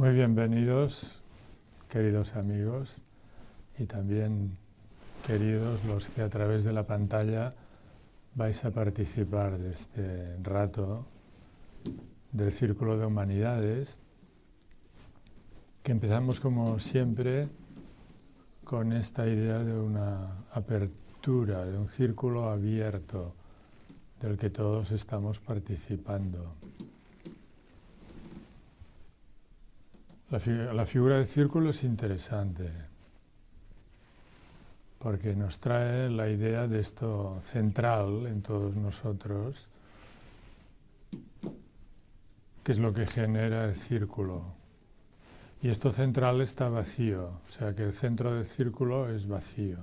Muy bienvenidos, queridos amigos, y también queridos los que a través de la pantalla vais a participar de este rato del Círculo de Humanidades, que empezamos como siempre con esta idea de una apertura, de un círculo abierto del que todos estamos participando. La figura del círculo es interesante porque nos trae la idea de esto central en todos nosotros, que es lo que genera el círculo. Y esto central está vacío, o sea que el centro del círculo es vacío.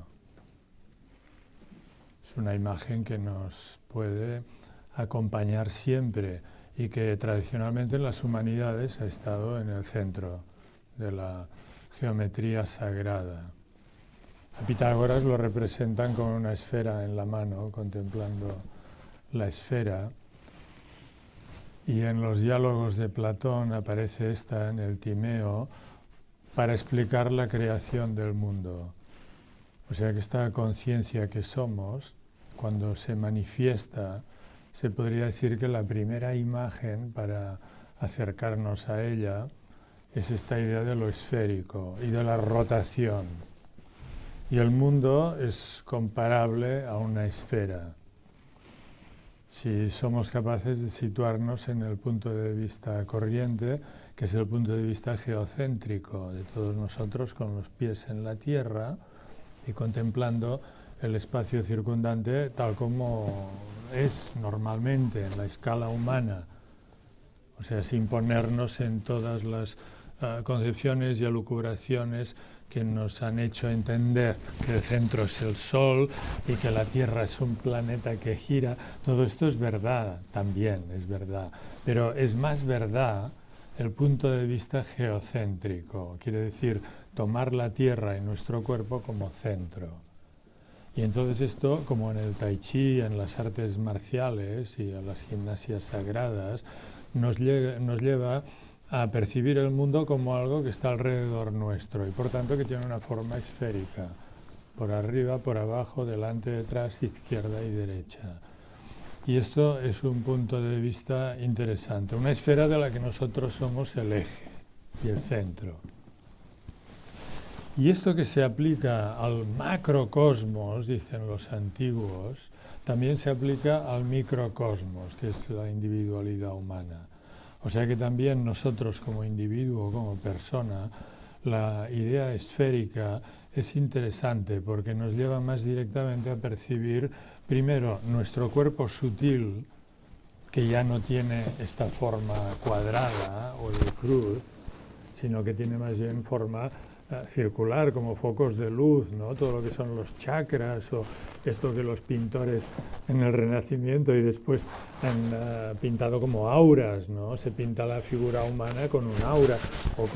Es una imagen que nos puede acompañar siempre y que tradicionalmente en las humanidades ha estado en el centro de la geometría sagrada. A Pitágoras lo representan con una esfera en la mano, contemplando la esfera, y en los diálogos de Platón aparece esta en el Timeo para explicar la creación del mundo. O sea que esta conciencia que somos, cuando se manifiesta, se podría decir que la primera imagen para acercarnos a ella es esta idea de lo esférico y de la rotación. Y el mundo es comparable a una esfera. Si somos capaces de situarnos en el punto de vista corriente, que es el punto de vista geocéntrico de todos nosotros, con los pies en la tierra y contemplando el espacio circundante tal como es normalmente en la escala humana, o sea, sin ponernos en todas las concepciones y elucubraciones que nos han hecho entender que el centro es el Sol y que la Tierra es un planeta que gira. Todo esto es verdad, también es verdad, pero es más verdad el punto de vista geocéntrico, quiere decir tomar la Tierra y nuestro cuerpo como centro. Y entonces esto, como en el tai chi, en las artes marciales y en las gimnasias sagradas, nos lleva a percibir el mundo como algo que está alrededor nuestro y por tanto que tiene una forma esférica, por arriba, por abajo, delante, detrás, izquierda y derecha. Y esto es un punto de vista interesante, una esfera de la que nosotros somos el eje y el centro. Y esto que se aplica al macrocosmos, dicen los antiguos, también se aplica al microcosmos, que es la individualidad humana. O sea que también nosotros como individuo, como persona, la idea esférica es interesante porque nos lleva más directamente a percibir primero nuestro cuerpo sutil, que ya no tiene esta forma cuadrada o de cruz, sino que tiene más bien forma circular, como focos de luz, ¿no? Todo lo que son los chakras o esto que los pintores en el Renacimiento y después han pintado como auras, ¿no? Se pinta la figura humana con un aura o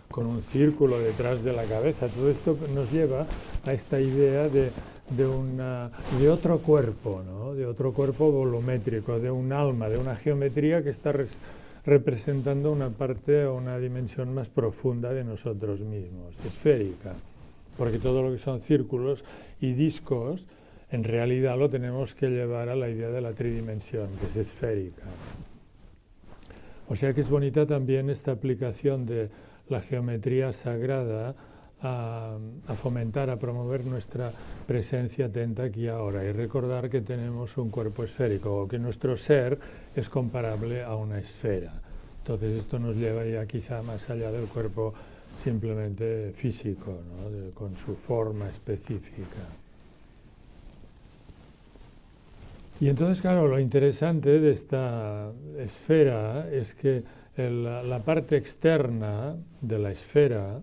con un círculo detrás de la cabeza. Todo esto nos lleva a esta idea de otro cuerpo, ¿no? De otro cuerpo volumétrico, de un alma, de una geometría que está representando una parte o una dimensión más profunda de nosotros mismos, esférica, porque todo lo que son círculos y discos en realidad lo tenemos que llevar a la idea de la tridimensión, que es esférica. O sea que es bonita también esta aplicación de la geometría sagrada a fomentar, a promover nuestra presencia atenta aquí y ahora y recordar que tenemos un cuerpo esférico o que nuestro ser es comparable a una esfera. Entonces esto nos lleva ya quizá más allá del cuerpo simplemente físico, ¿no? Con su forma específica. Y entonces, claro, lo interesante de esta esfera es que la parte externa de la esfera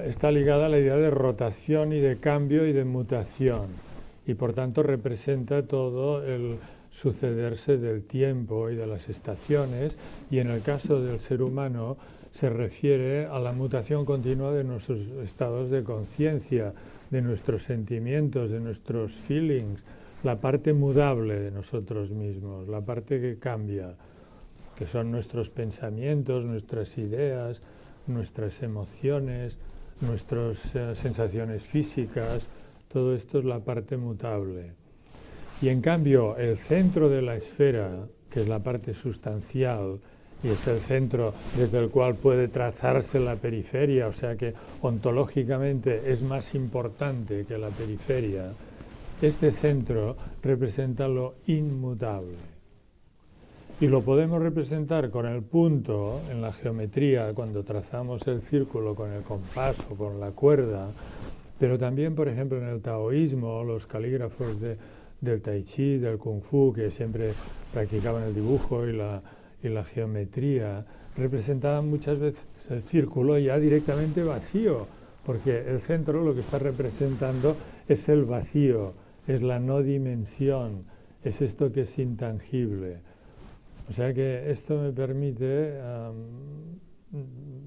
está ligada a la idea de rotación y de cambio y de mutación y por tanto representa todo el sucederse del tiempo y de las estaciones y en el caso del ser humano se refiere a la mutación continua de nuestros estados de conciencia, de nuestros sentimientos, de nuestros feelings, la parte mudable de nosotros mismos, la parte que cambia. que son nuestros pensamientos, nuestras ideas, nuestras emociones, nuestras sensaciones físicas, todo esto es la parte mutable. Y en cambio, el centro de la esfera, que es la parte sustancial, y es el centro desde el cual puede trazarse la periferia, o sea que ontológicamente es más importante que la periferia, este centro representa lo inmutable. Y lo podemos representar con el punto en la geometría, cuando trazamos el círculo con el compás o con la cuerda, pero también, por ejemplo, en el taoísmo, los calígrafos del tai chi, del kung fu, que siempre practicaban el dibujo y la geometría, representaban muchas veces el círculo ya directamente vacío, porque el centro lo que está representando es el vacío, es la no dimensión, es esto que es intangible. O sea que esto me permite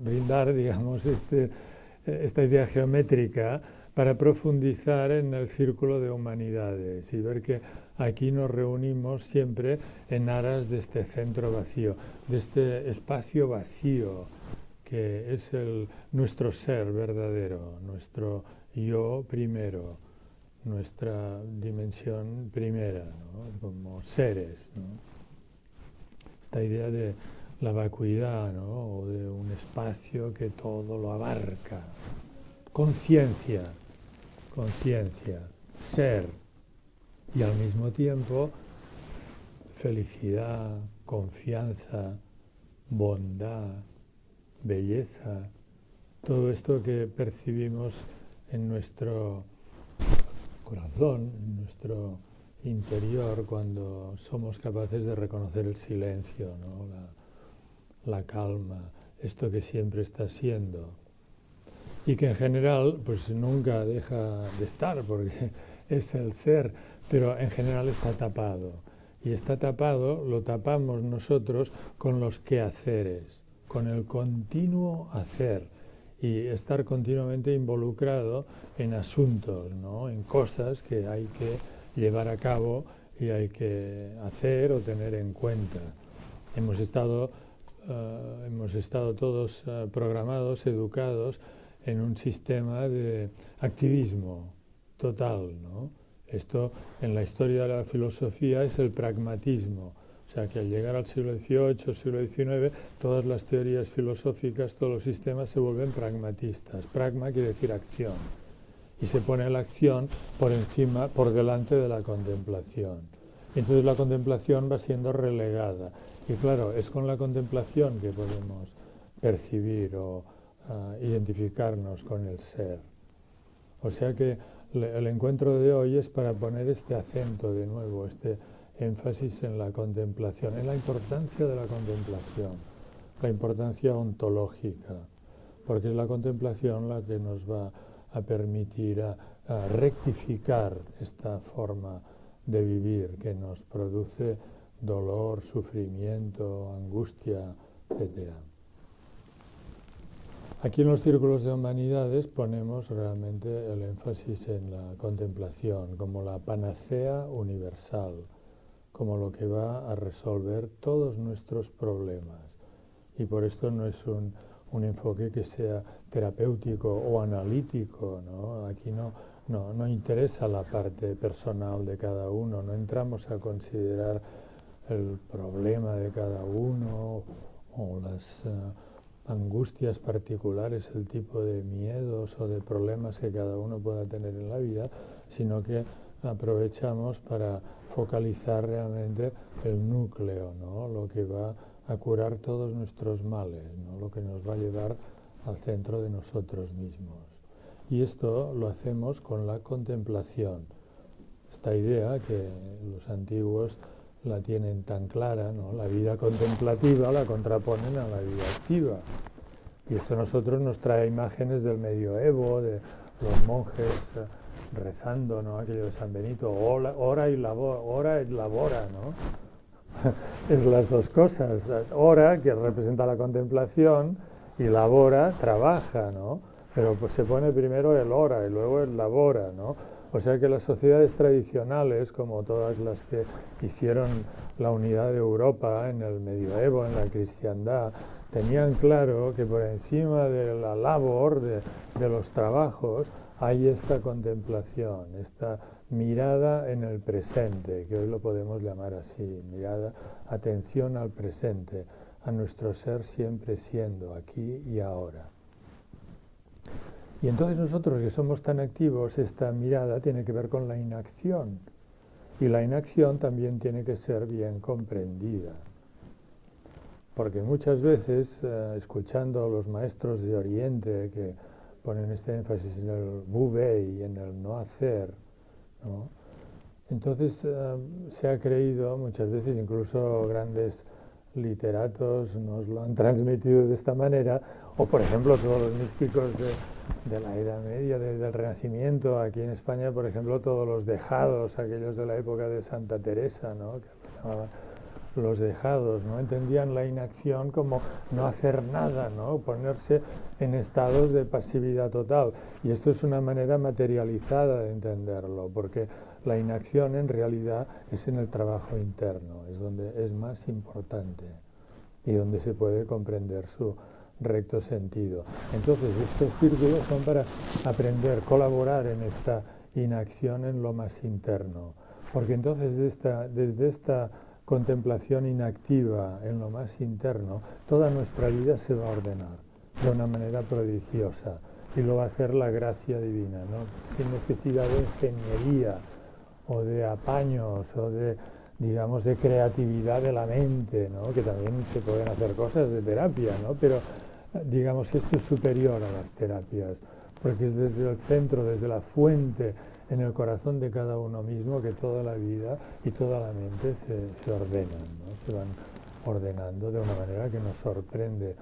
brindar, digamos, esta idea geométrica para profundizar en el círculo de humanidades y ver que aquí nos reunimos siempre en aras de este centro vacío, de este espacio vacío que es nuestro ser verdadero, nuestro yo primero, nuestra dimensión primera, ¿no? Como seres, ¿no? Esta idea de la vacuidad, ¿no? O de un espacio que todo lo abarca. Conciencia, ser, y al mismo tiempo felicidad, confianza, bondad, belleza, todo esto que percibimos en nuestro corazón, en nuestro interior, cuando somos capaces de reconocer el silencio, ¿no? la calma, esto que siempre está siendo. Y que en general pues nunca deja de estar, porque es el ser, pero en general está tapado. Y está tapado, lo tapamos nosotros con los quehaceres, con el continuo hacer y estar continuamente involucrado en asuntos, ¿no? En cosas que hay que llevar a cabo y hay que hacer o tener en cuenta. Hemos estado todos programados, educados en un sistema de activismo total, ¿no? Esto en la historia de la filosofía es el pragmatismo. O sea que al llegar al siglo XVIII, siglo XIX, todas las teorías filosóficas, todos los sistemas se vuelven pragmatistas. Pragma quiere decir acción. Y se pone la acción por encima, por delante de la contemplación. Y entonces la contemplación va siendo relegada. Y claro, es con la contemplación que podemos percibir o identificarnos con el ser. O sea que el encuentro de hoy es para poner este acento de nuevo, este énfasis en la contemplación, en la importancia de la contemplación, la importancia ontológica, porque es la contemplación la que nos va a permitir a rectificar esta forma de vivir que nos produce dolor, sufrimiento, angustia, etc. Aquí en los círculos de humanidades ponemos realmente el énfasis en la contemplación como la panacea universal, como lo que va a resolver todos nuestros problemas. Y por esto no es un enfoque que sea terapéutico o analítico, ¿no? Aquí no interesa la parte personal de cada uno, no entramos a considerar el problema de cada uno o las angustias particulares, el tipo de miedos o de problemas que cada uno pueda tener en la vida, sino que aprovechamos para focalizar realmente el núcleo, ¿no? Lo que va a curar todos nuestros males, ¿no? Lo que nos va a llevar al centro de nosotros mismos. Y esto lo hacemos con la contemplación. Esta idea que los antiguos la tienen tan clara, ¿no? La vida contemplativa la contraponen a la vida activa. Y esto a nosotros nos trae imágenes del medioevo, de los monjes rezando, ¿no? Aquello de San Benito, ora y labora, ¿no? Es las dos cosas. Ora, que representa la contemplación, y labora, trabaja, ¿no? Pero pues se pone primero el ora y luego el labora, ¿no? O sea que las sociedades tradicionales, como todas las que hicieron la unidad de Europa en el medioevo, en la cristiandad, tenían claro que por encima de la labor, de los trabajos, hay esta contemplación, esta mirada en el presente, que hoy lo podemos llamar así, mirada, atención al presente, a nuestro ser siempre siendo aquí y ahora. Y entonces nosotros que somos tan activos, esta mirada tiene que ver con la inacción. Y la inacción también tiene que ser bien comprendida. Porque muchas veces, escuchando a los maestros de Oriente que ponen este énfasis en el wu wei y en el no hacer, ¿no? Entonces se ha creído muchas veces, incluso grandes literatos nos lo han transmitido de esta manera, o por ejemplo todos los místicos de la Edad Media, del Renacimiento, aquí en España, por ejemplo, todos los dejados, aquellos de la época de Santa Teresa, ¿no? Que lo llamaban los dejados, ¿no? Entendían la inacción como no hacer nada, ¿no? Ponerse en estados de pasividad total. Y esto es una manera materializada de entenderlo, porque la inacción en realidad es en el trabajo interno, es donde es más importante y donde se puede comprender su recto sentido. Entonces estos círculos son para aprender, colaborar en esta inacción en lo más interno, porque entonces desde esta contemplación inactiva en lo más interno, toda nuestra vida se va a ordenar de una manera prodigiosa y lo va a hacer la gracia divina, ¿no? Sin necesidad de ingeniería o de apaños o de, digamos, de creatividad de la mente, ¿no? Que también se pueden hacer cosas de terapia, ¿no? Pero digamos que esto es superior a las terapias, porque es desde el centro, desde la fuente, en el corazón de cada uno mismo, que toda la vida y toda la mente se ordenan, ¿no? Se van ordenando de una manera que nos sorprende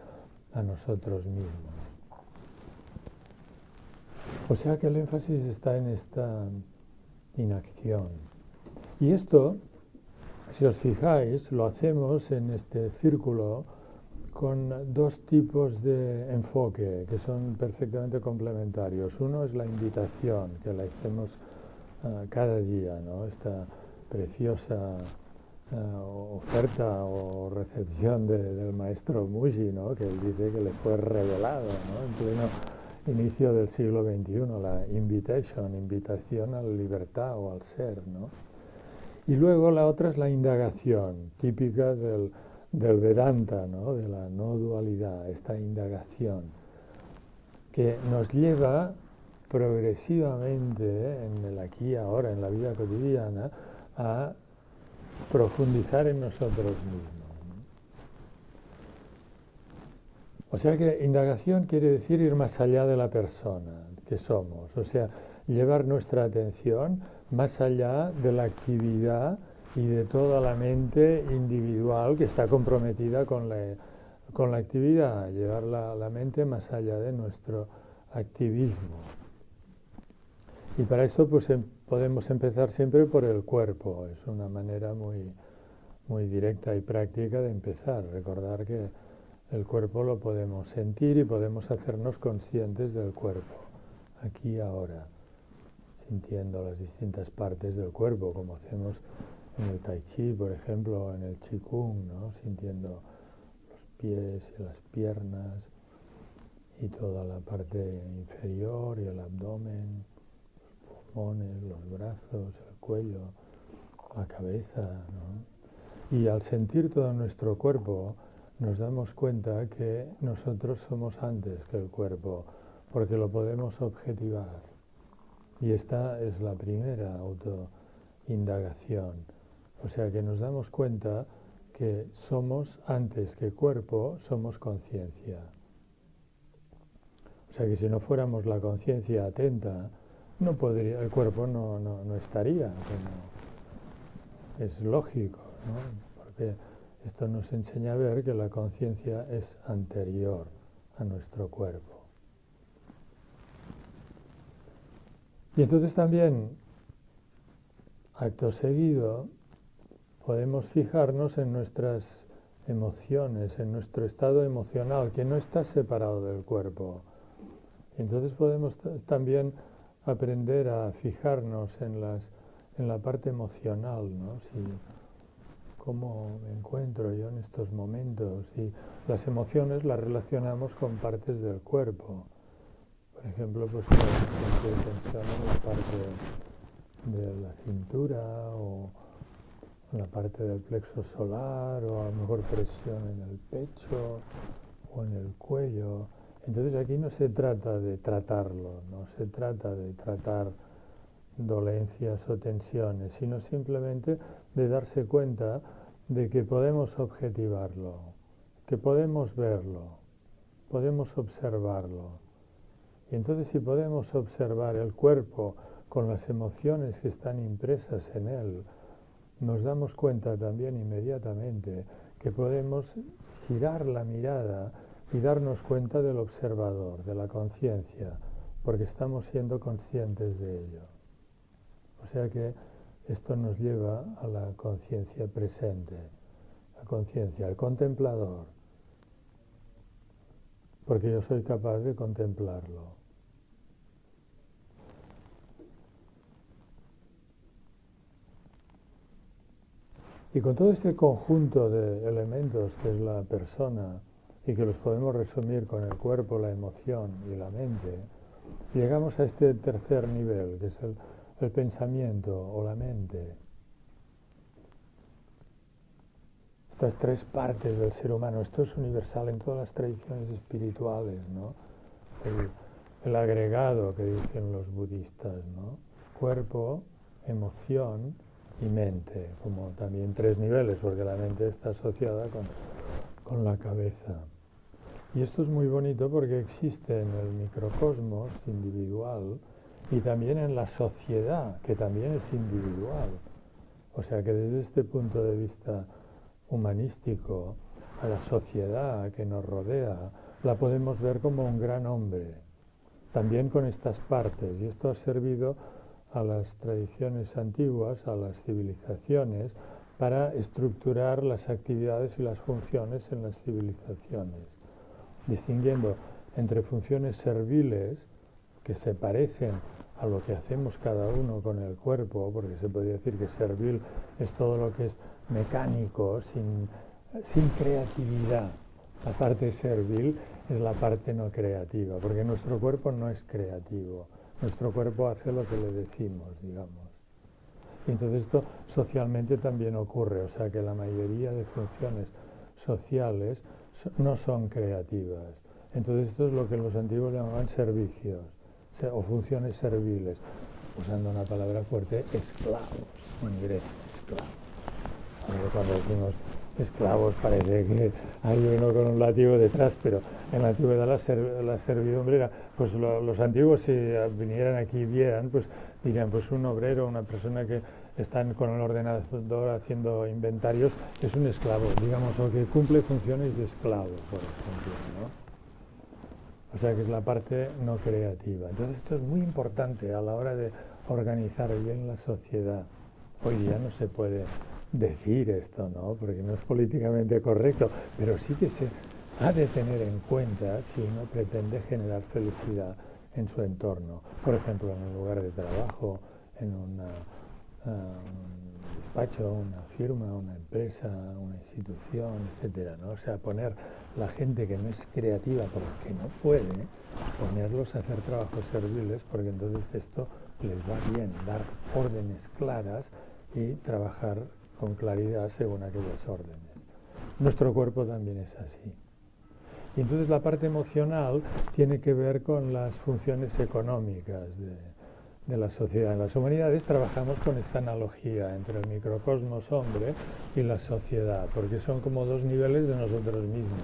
a nosotros mismos. O sea que el énfasis está en esta inacción. Y esto, si os fijáis, lo hacemos en este círculo con dos tipos de enfoque que son perfectamente complementarios. Uno es la invitación, que la hacemos cada día, ¿no? Esta preciosa oferta o recepción del maestro Muji, ¿no? Que él dice que le fue revelado, ¿no? En pleno inicio del siglo XXI, la invitación a la libertad o al ser, ¿no? Y luego la otra es la indagación, típica del Vedanta, ¿no? De la no dualidad, esta indagación, que nos lleva progresivamente en el aquí y ahora, en la vida cotidiana, a profundizar en nosotros mismos, ¿no? O sea que indagación quiere decir ir más allá de la persona que somos, o sea, llevar nuestra atención más allá de la actividad y de toda la mente individual que está comprometida con la actividad, llevar la mente más allá de nuestro activismo. Y para esto pues podemos empezar siempre por el cuerpo, es una manera muy directa y práctica de empezar, recordar que el cuerpo lo podemos sentir y podemos hacernos conscientes del cuerpo, aquí y ahora, sintiendo las distintas partes del cuerpo, como hacemos en el tai chi, por ejemplo, en el qigong, ¿no? Sintiendo los pies y las piernas y toda la parte inferior y el abdomen, los pulmones, los brazos, el cuello, la cabeza, ¿no? Y al sentir todo nuestro cuerpo nos damos cuenta que nosotros somos antes que el cuerpo, porque lo podemos objetivar. Y esta es la primera autoindagación. O sea que nos damos cuenta que somos, antes que cuerpo, somos conciencia. O sea que si no fuéramos la conciencia atenta, el cuerpo no estaría. Es lógico, ¿no? Porque esto nos enseña a ver que la conciencia es anterior a nuestro cuerpo. Y entonces también, acto seguido, podemos fijarnos en nuestras emociones, en nuestro estado emocional, que no está separado del cuerpo. Y entonces podemos también aprender a fijarnos en la parte emocional, ¿no? Cómo me encuentro yo en estos momentos. Y las emociones las relacionamos con partes del cuerpo. Por ejemplo, pues tensión en la parte de la cintura o en la parte del plexo solar, o a lo mejor presión en el pecho o en el cuello. Entonces aquí no se trata de tratarlo, no se trata de tratar dolencias o tensiones, sino simplemente de darse cuenta de que podemos objetivarlo, que podemos verlo, podemos observarlo. Y entonces si podemos observar el cuerpo con las emociones que están impresas en él, nos damos cuenta también inmediatamente que podemos girar la mirada y darnos cuenta del observador, de la conciencia, porque estamos siendo conscientes de ello. O sea que esto nos lleva a la conciencia presente, la conciencia, el contemplador, porque yo soy capaz de contemplarlo. Y con todo este conjunto de elementos que es la persona y que los podemos resumir con el cuerpo, la emoción y la mente, llegamos a este tercer nivel, que es el pensamiento o la mente. Estas tres partes del ser humano, esto es universal en todas las tradiciones espirituales, ¿no? El agregado que dicen los budistas, ¿no? Cuerpo, emoción y mente, como también tres niveles, porque la mente está asociada con la cabeza. Y esto es muy bonito porque existe en el microcosmos individual y también en la sociedad, que también es individual. O sea que desde este punto de vista humanístico, a la sociedad que nos rodea, la podemos ver como un gran hombre, también con estas partes. Y esto ha servido a las tradiciones antiguas, a las civilizaciones, para estructurar las actividades y las funciones en las civilizaciones, distinguiendo entre funciones serviles, que se parecen a lo que hacemos cada uno con el cuerpo, porque se podría decir que servil es todo lo que es mecánico, sin creatividad. La parte servil es la parte no creativa, porque nuestro cuerpo no es creativo. Nuestro cuerpo hace lo que le decimos, digamos. Y entonces esto socialmente también ocurre, o sea que la mayoría de funciones sociales no son creativas. Entonces esto es lo que los antiguos llamaban servicios, o funciones serviles, usando una palabra fuerte, esclavos, en griego, esclavos. Cuando decimos esclavos parece que hay uno con un látigo detrás, pero en la antigüedad la servidumbre era, pues los antiguos si vinieran aquí y vieran, pues dirían, pues un obrero, una persona que están con el ordenador haciendo inventarios, es un esclavo, digamos, o que cumple funciones de esclavo, por ejemplo, ¿no? O sea que es la parte no creativa. Entonces esto es muy importante a la hora de organizar bien la sociedad. Hoy día no se puede decir esto, ¿no? Porque no es políticamente correcto, pero sí que se ha de tener en cuenta si uno pretende generar felicidad en su entorno. Por ejemplo, en un lugar de trabajo, en un despacho, una firma, una empresa, una institución, etcétera, ¿no? O sea, poner la gente que no es creativa porque no puede, ponerlos a hacer trabajos serviles, porque entonces esto les va bien, dar órdenes claras y trabajar con claridad según aquellas órdenes. Nuestro cuerpo también es así. Y entonces la parte emocional tiene que ver con las funciones económicas de la sociedad. En las humanidades trabajamos con esta analogía entre el microcosmos hombre y la sociedad, porque son como dos niveles de nosotros mismos,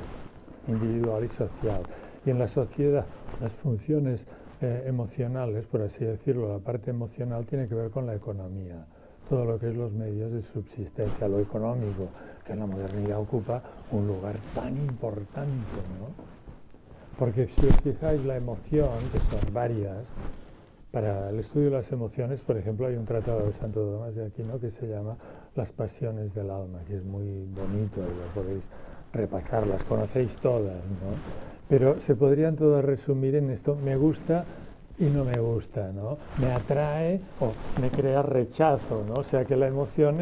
individual y social. Y en la sociedad las funciones emocionales, por así decirlo, la parte emocional tiene que ver con la economía, todo lo que es los medios de subsistencia, lo económico, que en la modernidad ocupa un lugar tan importante, ¿no? Porque si os fijáis, la emoción, que son varias, para el estudio de las emociones, por ejemplo, hay un tratado de Santo Tomás de Aquino que se llama Las pasiones del alma, que es muy bonito y lo podéis repasar, las conocéis todas, ¿no? Pero se podrían todas resumir en esto: me gusta y no me gusta, ¿no? Me atrae o me crea rechazo, ¿no? O sea que la emoción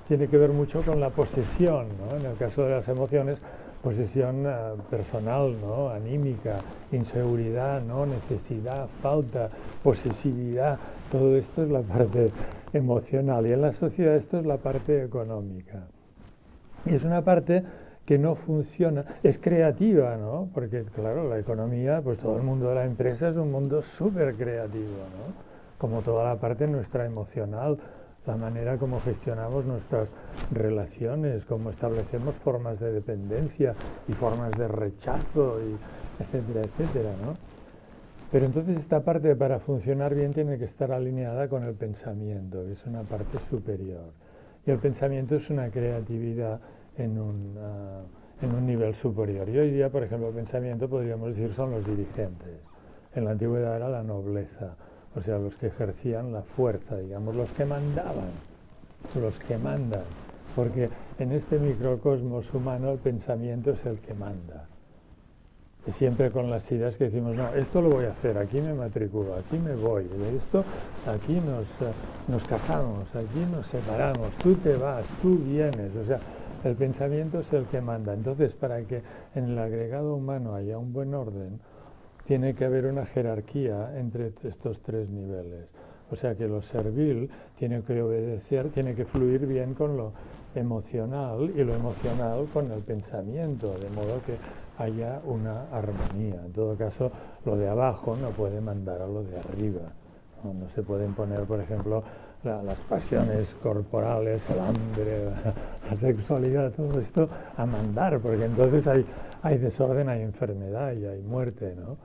tiene que ver mucho con la posesión, ¿no? En el caso de las emociones, posesión personal, ¿no? Anímica, inseguridad, ¿no? Necesidad, falta, posesividad, todo esto es la parte emocional y en la sociedad esto es la parte económica. Y es una parte que no funciona, es creativa, ¿no? Porque, claro, la economía, pues todo el mundo de la empresa es un mundo súper creativo, ¿no? Como toda la parte nuestra emocional, la manera como gestionamos nuestras relaciones, cómo establecemos formas de dependencia y formas de rechazo, y etcétera, etcétera, ¿no? Pero entonces esta parte para funcionar bien tiene que estar alineada con el pensamiento, que es una parte superior. Y el pensamiento es una creatividad en un nivel superior. Y hoy día, por ejemplo, el pensamiento podríamos decir son los dirigentes. En la antigüedad era la nobleza, o sea, los que ejercían la fuerza, digamos, los que mandaban, los que mandan. Porque en este microcosmos humano el pensamiento es el que manda. Y siempre con las ideas que decimos, no, esto lo voy a hacer, aquí me matriculo, aquí me voy, de esto, aquí nos casamos, aquí nos separamos, tú te vas, tú vienes, o sea, el pensamiento es el que manda. Entonces, para que en el agregado humano haya un buen orden, tiene que haber una jerarquía entre estos tres niveles. O sea que lo servil tiene que obedecer, tiene que fluir bien con lo emocional y lo emocional con el pensamiento, de modo que haya una armonía. En todo caso, lo de abajo no puede mandar a lo de arriba. No se pueden poner, por ejemplo, las pasiones corporales, el hambre, la sexualidad, todo esto a mandar, porque entonces hay desorden, hay enfermedad y hay muerte, ¿no?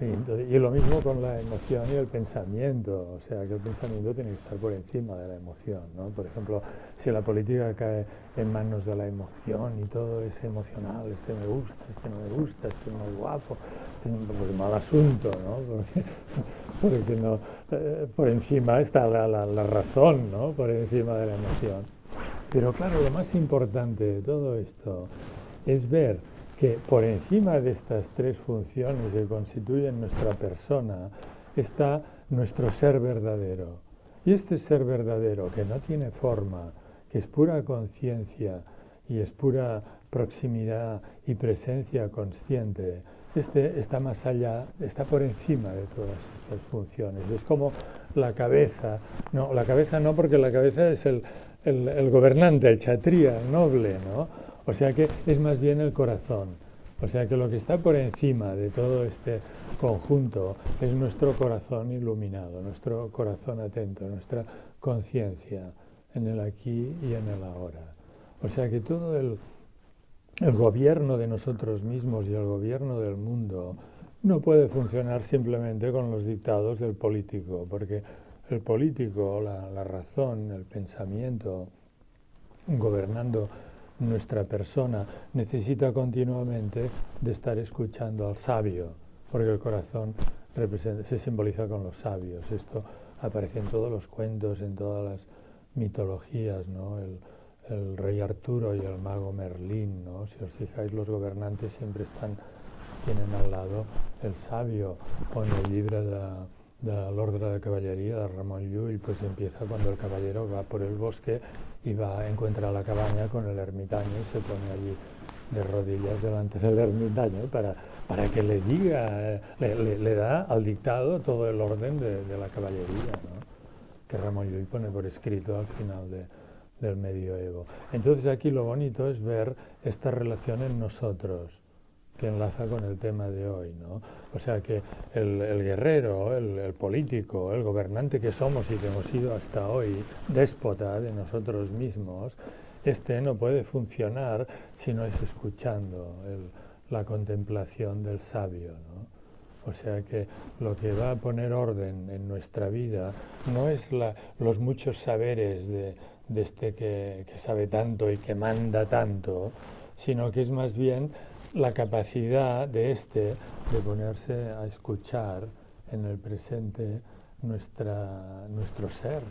Y lo mismo con la emoción y el pensamiento, o sea que el pensamiento tiene que estar por encima de la emoción, ¿no? Por ejemplo, si la política cae en manos de la emoción y todo es emocional, este me gusta, este no me gusta, este no es guapo, pues mal asunto, ¿no? Porque no, por encima está la razón, ¿no? Por encima de la emoción. Pero claro, lo más importante de todo esto es ver que por encima de estas tres funciones que constituyen nuestra persona está nuestro ser verdadero. Y este ser verdadero, que no tiene forma, que es pura conciencia y es pura proximidad y presencia consciente, este está más allá, está por encima de todas estas funciones. Es como la cabeza no, porque la cabeza es el gobernante, el chatría, el noble, ¿no? O sea que es más bien el corazón. O sea que lo que está por encima de todo este conjunto es nuestro corazón iluminado, nuestro corazón atento, nuestra conciencia en el aquí y en el ahora. O sea que todo el gobierno de nosotros mismos y el gobierno del mundo no puede funcionar simplemente con los dictados del político, porque el político, la razón, el pensamiento, gobernando nuestra persona, necesita continuamente de estar escuchando al sabio, porque el corazón se simboliza con los sabios. Esto aparece en todos los cuentos, en todas las mitologías, ¿no? El rey Arturo y el mago Merlín, ¿no? Si os fijáis, los gobernantes siempre tienen al lado el sabio, o en el libro de l'Ordre de Caballería de Ramón Llull, pues empieza cuando el caballero va por el bosque y encuentra la cabaña con el ermitaño y se pone allí de rodillas delante del ermitaño para que le diga, le da al dictado todo el orden de la caballería, ¿no? Que Ramón Llull pone por escrito al final del medioevo. Entonces aquí lo bonito es ver esta relación en nosotros, que enlaza con el tema de hoy, ¿no? O sea que el guerrero, el político, el gobernante que somos y que hemos sido hasta hoy, déspota de nosotros mismos, no puede funcionar si no es escuchando la contemplación del sabio, ¿no? O sea que lo que va a poner orden en nuestra vida no es los muchos saberes de este que sabe tanto y que manda tanto, sino que es más bien la capacidad de ponerse a escuchar en el presente nuestro ser,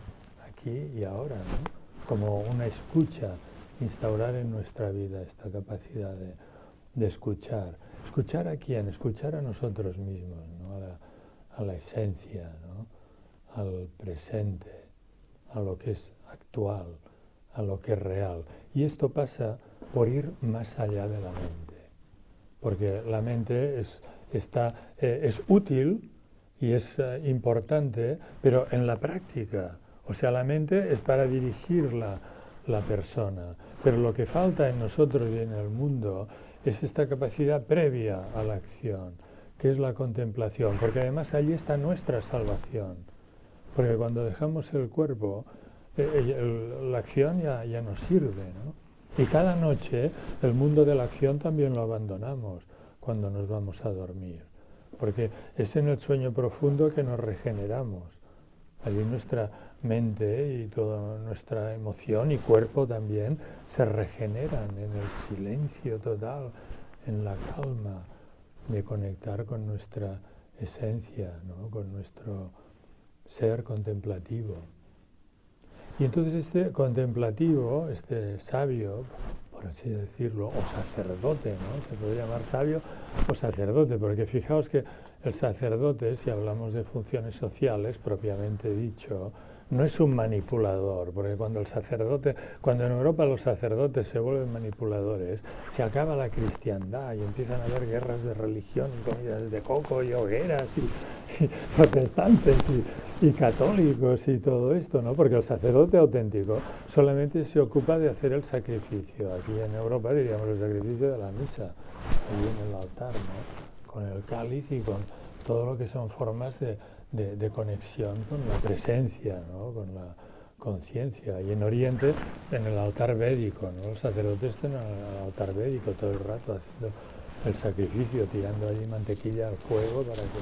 aquí y ahora, ¿no? Como una escucha, instaurar en nuestra vida esta capacidad de escuchar. ¿Escuchar a quién? Escuchar a nosotros mismos, ¿no? a la esencia, ¿no? Al presente, a lo que es actual, a lo que es real. Y esto pasa por ir más allá de la mente, porque la mente es útil y es importante, pero en la práctica. O sea, la mente es para dirigir la persona, pero lo que falta en nosotros y en el mundo es esta capacidad previa a la acción, que es la contemplación, porque además allí está nuestra salvación. Porque cuando dejamos el cuerpo, la acción ya no sirve, ¿no? Y cada noche el mundo de la acción también lo abandonamos cuando nos vamos a dormir, porque es en el sueño profundo que nos regeneramos. Allí nuestra mente y toda nuestra emoción y cuerpo también se regeneran en el silencio total, en la calma de conectar con nuestra esencia, ¿no? Con nuestro ser contemplativo. Y entonces este contemplativo, este sabio, por así decirlo, o sacerdote, ¿no? Se puede llamar sabio o sacerdote, porque fijaos que el sacerdote, si hablamos de funciones sociales, propiamente dicho, no es un manipulador, porque cuando en Europa los sacerdotes se vuelven manipuladores, se acaba la cristiandad y empiezan a haber guerras de religión y comidas de coco y hogueras y protestantes y católicos y todo esto, ¿no? Porque el sacerdote auténtico solamente se ocupa de hacer el sacrificio. Aquí en Europa diríamos el sacrificio de la misa, allí en el altar, ¿no? Con el cáliz y con todo lo que son formas de conexión con la presencia, ¿no? Con la conciencia. Y en Oriente, en el altar védico, ¿no? Los sacerdotes están en el altar védico todo el rato haciendo el sacrificio, tirando allí mantequilla al fuego para que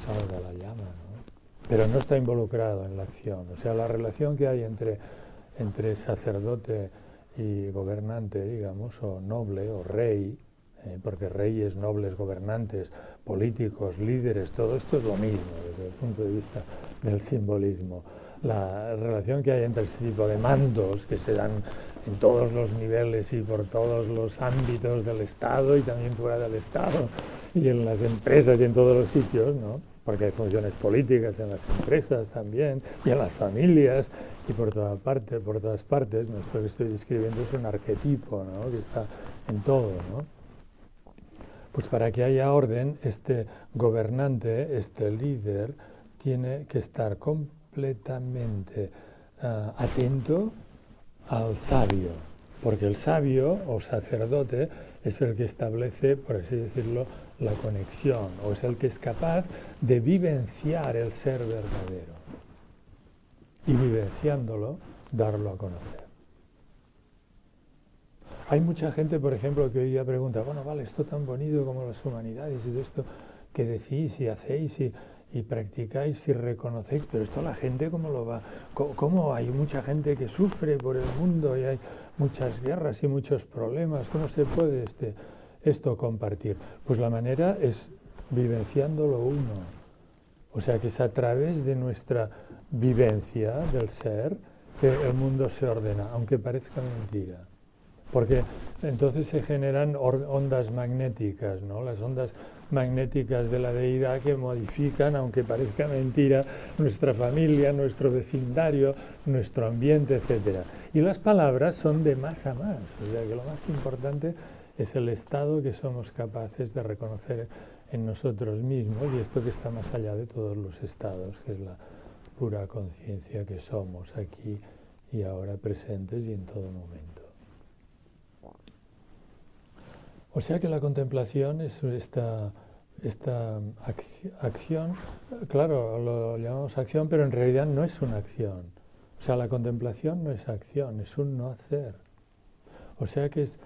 salga la llama, ¿no? Pero no está involucrado en la acción. O sea, la relación que hay entre sacerdote y gobernante, digamos, o noble o rey, porque reyes, nobles, gobernantes, políticos, líderes, todo esto es lo mismo desde el punto de vista del simbolismo. La relación que hay entre ese tipo de mandos que se dan en todos los niveles y por todos los ámbitos del Estado y también fuera del Estado y en las empresas y en todos los sitios, ¿no? Porque hay funciones políticas en las empresas también y en las familias y por todas partes, ¿no? Esto que estoy describiendo es un arquetipo, ¿no? Que está en todo, ¿no? Pues para que haya orden, este gobernante, este líder, tiene que estar completamente atento al sabio, porque el sabio o sacerdote es el que establece, por así decirlo, la conexión, o es el que es capaz de vivenciar el ser verdadero y vivenciándolo, darlo a conocer. Hay mucha gente, por ejemplo, que hoy día pregunta, bueno, vale, esto tan bonito como las humanidades y todo esto que decís y hacéis y practicáis y reconocéis, pero esto la gente cómo lo va, cómo hay mucha gente que sufre por el mundo y hay muchas guerras y muchos problemas, ¿cómo se puede esto compartir? Pues la manera es vivenciándolo uno, o sea que es a través de nuestra vivencia del ser que el mundo se ordena, aunque parezca mentira. Porque entonces se generan ondas magnéticas, ¿no? Las ondas magnéticas de la deidad que modifican, aunque parezca mentira, nuestra familia, nuestro vecindario, nuestro ambiente, etc. Y las palabras son de más a más, o sea que lo más importante es el estado que somos capaces de reconocer en nosotros mismos y esto que está más allá de todos los estados, que es la pura conciencia que somos aquí y ahora presentes y en todo momento. O sea que la contemplación es esta acción, claro, lo llamamos acción, pero en realidad no es una acción. O sea, la contemplación no es acción, es un no hacer. O sea que es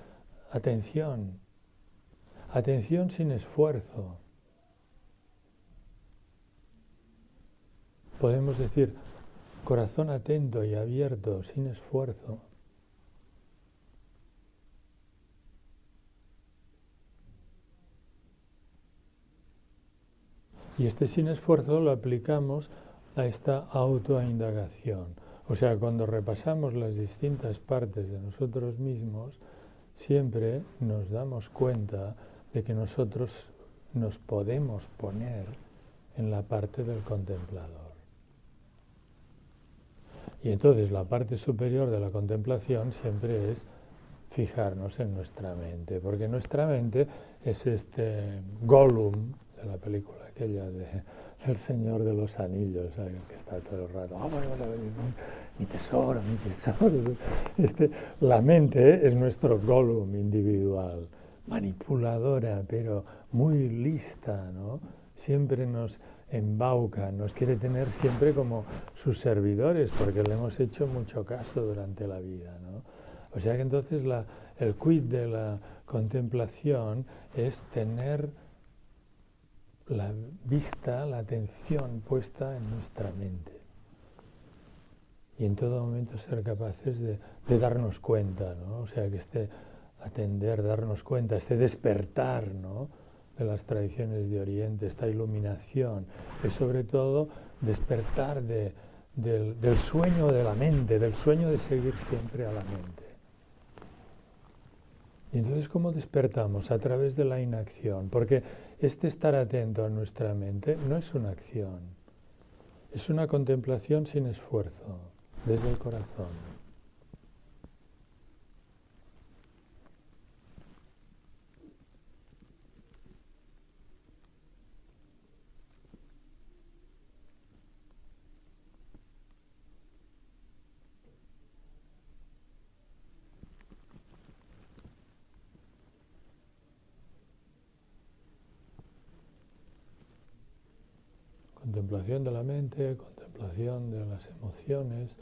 atención, atención sin esfuerzo. Podemos decir corazón atento y abierto, sin esfuerzo. Y este sin esfuerzo lo aplicamos a esta autoindagación. O sea, cuando repasamos las distintas partes de nosotros mismos, siempre nos damos cuenta de que nosotros nos podemos poner en la parte del contemplador. Y entonces la parte superior de la contemplación siempre es fijarnos en nuestra mente, porque nuestra mente es este Gollum de la película aquella del Señor de los Anillos, ¿sabes? Que está todo el rato, mi tesoro, mi tesoro. La mente es nuestro Gollum individual, manipuladora, pero muy lista, ¿no? Siempre nos embauca, nos quiere tener siempre como sus servidores, porque le hemos hecho mucho caso durante la vida, ¿no? O sea que entonces el quid de la contemplación es tener la vista, la atención puesta en nuestra mente. Y en todo momento ser capaces de darnos cuenta, ¿no? O sea que atender, darnos cuenta, despertar, ¿no? De las tradiciones de Oriente, esta iluminación, es sobre todo despertar del sueño de la mente, del sueño de seguir siempre a la mente. Y entonces, ¿cómo despertamos? A través de la inacción, porque estar atento a nuestra mente no es una acción, es una contemplación sin esfuerzo, desde el corazón. Contemplación de la mente, contemplación de las emociones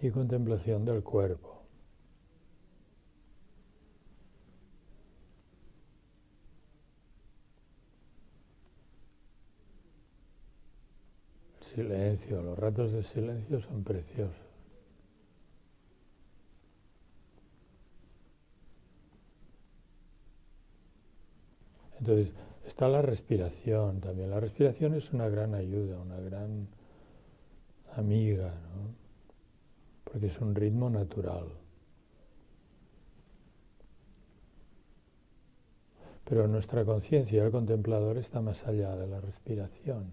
y contemplación del cuerpo. El silencio, los ratos de silencio son preciosos. Entonces, está la respiración también. La respiración es una gran ayuda, una gran amiga, ¿no? Porque es un ritmo natural. Pero nuestra conciencia, el contemplador, está más allá de la respiración.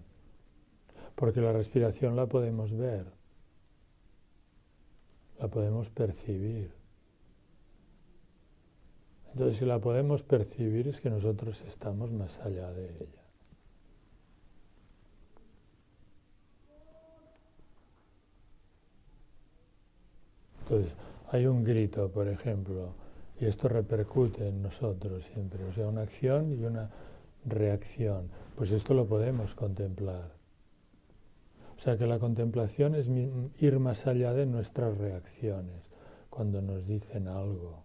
Porque la respiración la podemos ver, la podemos percibir. Entonces, si la podemos percibir, es que nosotros estamos más allá de ella. Entonces, hay un grito, por ejemplo, y esto repercute en nosotros siempre, o sea, una acción y una reacción. Pues esto lo podemos contemplar. O sea que la contemplación es ir más allá de nuestras reacciones, cuando nos dicen algo,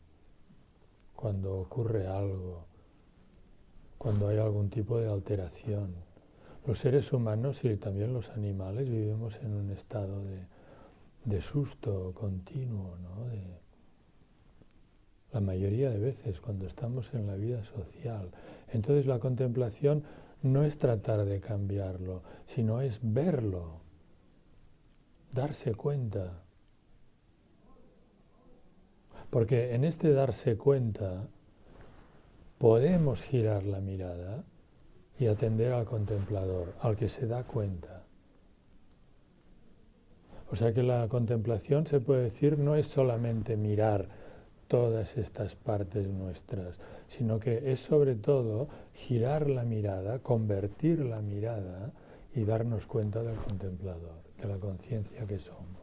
cuando ocurre algo, cuando hay algún tipo de alteración. Los seres humanos y también los animales vivimos en un estado de susto continuo, ¿no? La mayoría de veces cuando estamos en la vida social. Entonces la contemplación no es tratar de cambiarlo, sino es verlo, darse cuenta. Porque en darse cuenta podemos girar la mirada y atender al contemplador, al que se da cuenta. O sea que la contemplación, se puede decir, no es solamente mirar todas estas partes nuestras, sino que es sobre todo girar la mirada, convertir la mirada y darnos cuenta del contemplador, de la conciencia que somos.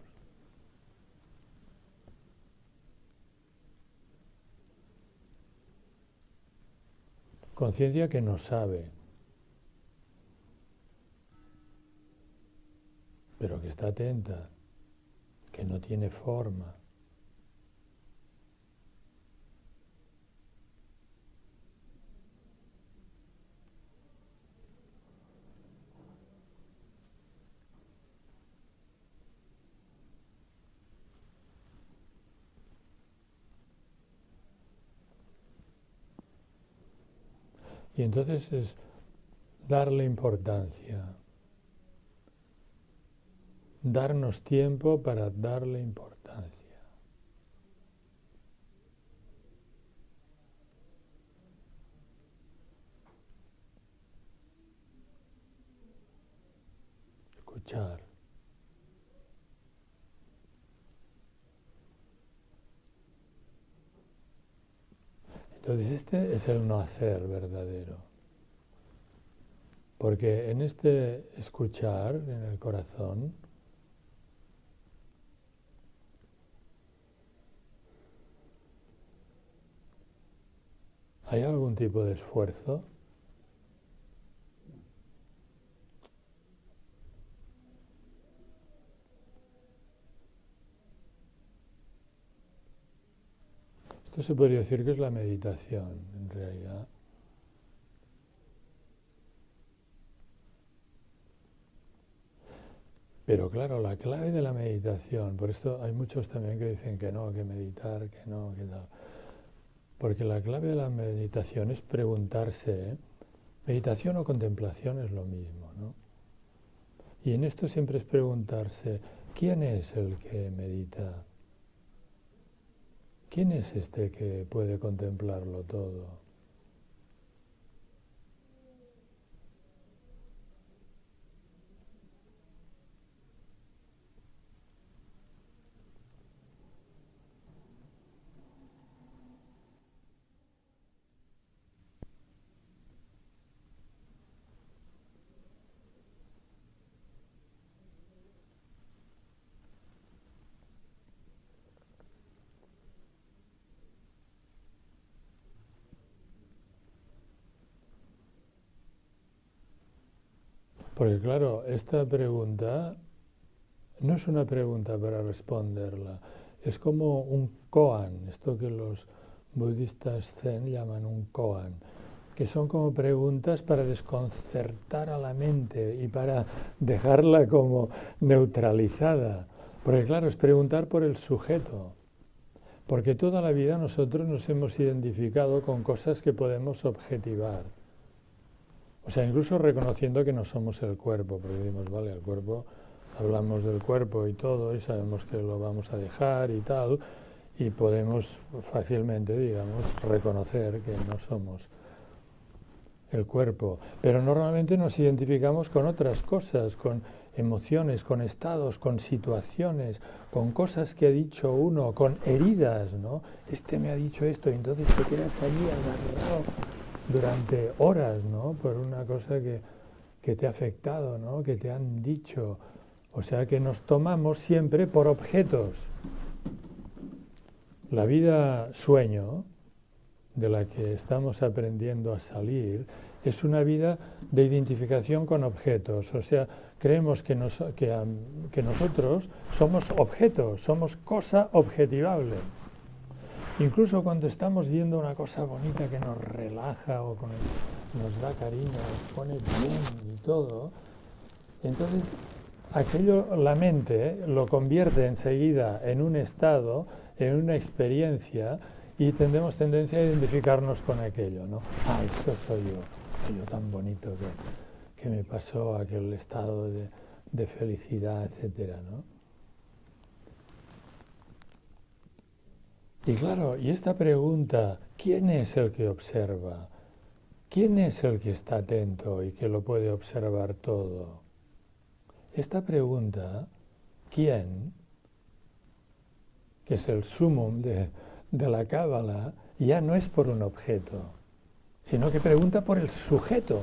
Conciencia que no sabe, pero que está atenta, que no tiene forma. Y entonces es darle importancia, darnos tiempo para darle importancia. escuchar. Entonces este es el no hacer verdadero. Porque en este escuchar, en el corazón, ¿hay algún tipo de esfuerzo? Esto se podría decir que es la meditación, en realidad. Pero claro, la clave de la meditación, por esto hay muchos también que dicen que no, que meditar, que no, que tal. Porque la clave de la meditación es preguntarse, meditación o contemplación es lo mismo, ¿no? Y en esto siempre es preguntarse, ¿quién es el que medita? ¿Quién es este que puede contemplarlo todo? Porque claro, esta pregunta no es una pregunta para responderla, es como un koan, esto que los budistas zen llaman un koan, que son como preguntas para desconcertar a la mente y para dejarla como neutralizada. Porque claro, es preguntar por el sujeto, porque toda la vida nosotros nos hemos identificado con cosas que podemos objetivar. O sea, incluso reconociendo que no somos el cuerpo, porque decimos, vale, el cuerpo, hablamos del cuerpo y todo, y sabemos que lo vamos a dejar y tal, y podemos fácilmente, digamos, reconocer que no somos el cuerpo. Pero normalmente nos identificamos con otras cosas, con emociones, con estados, con situaciones, con cosas que ha dicho uno, con heridas, ¿no? Este me ha dicho esto, y entonces te quedas allí agarrado durante horas, ¿no? Por una cosa que te ha afectado, ¿no? Que te han dicho. O sea que nos tomamos siempre por objetos. La vida sueño, de la que estamos aprendiendo a salir, es una vida de identificación con objetos. O sea, creemos que nosotros somos objetos, somos cosa objetivable. Incluso cuando estamos viendo una cosa bonita que nos relaja o nos da cariño, nos pone bien y todo, entonces aquello, la mente lo convierte enseguida en un estado, en una experiencia, y tenemos tendencia a identificarnos con aquello, ¿no? Ah, esto soy yo tan bonito que me pasó aquel estado de felicidad, etcétera, ¿no? Y claro, y esta pregunta, ¿quién es el que observa? ¿Quién es el que está atento y que lo puede observar todo? Esta pregunta, ¿quién?, que es el sumum de la cábala, ya no es por un objeto, sino que pregunta por el sujeto.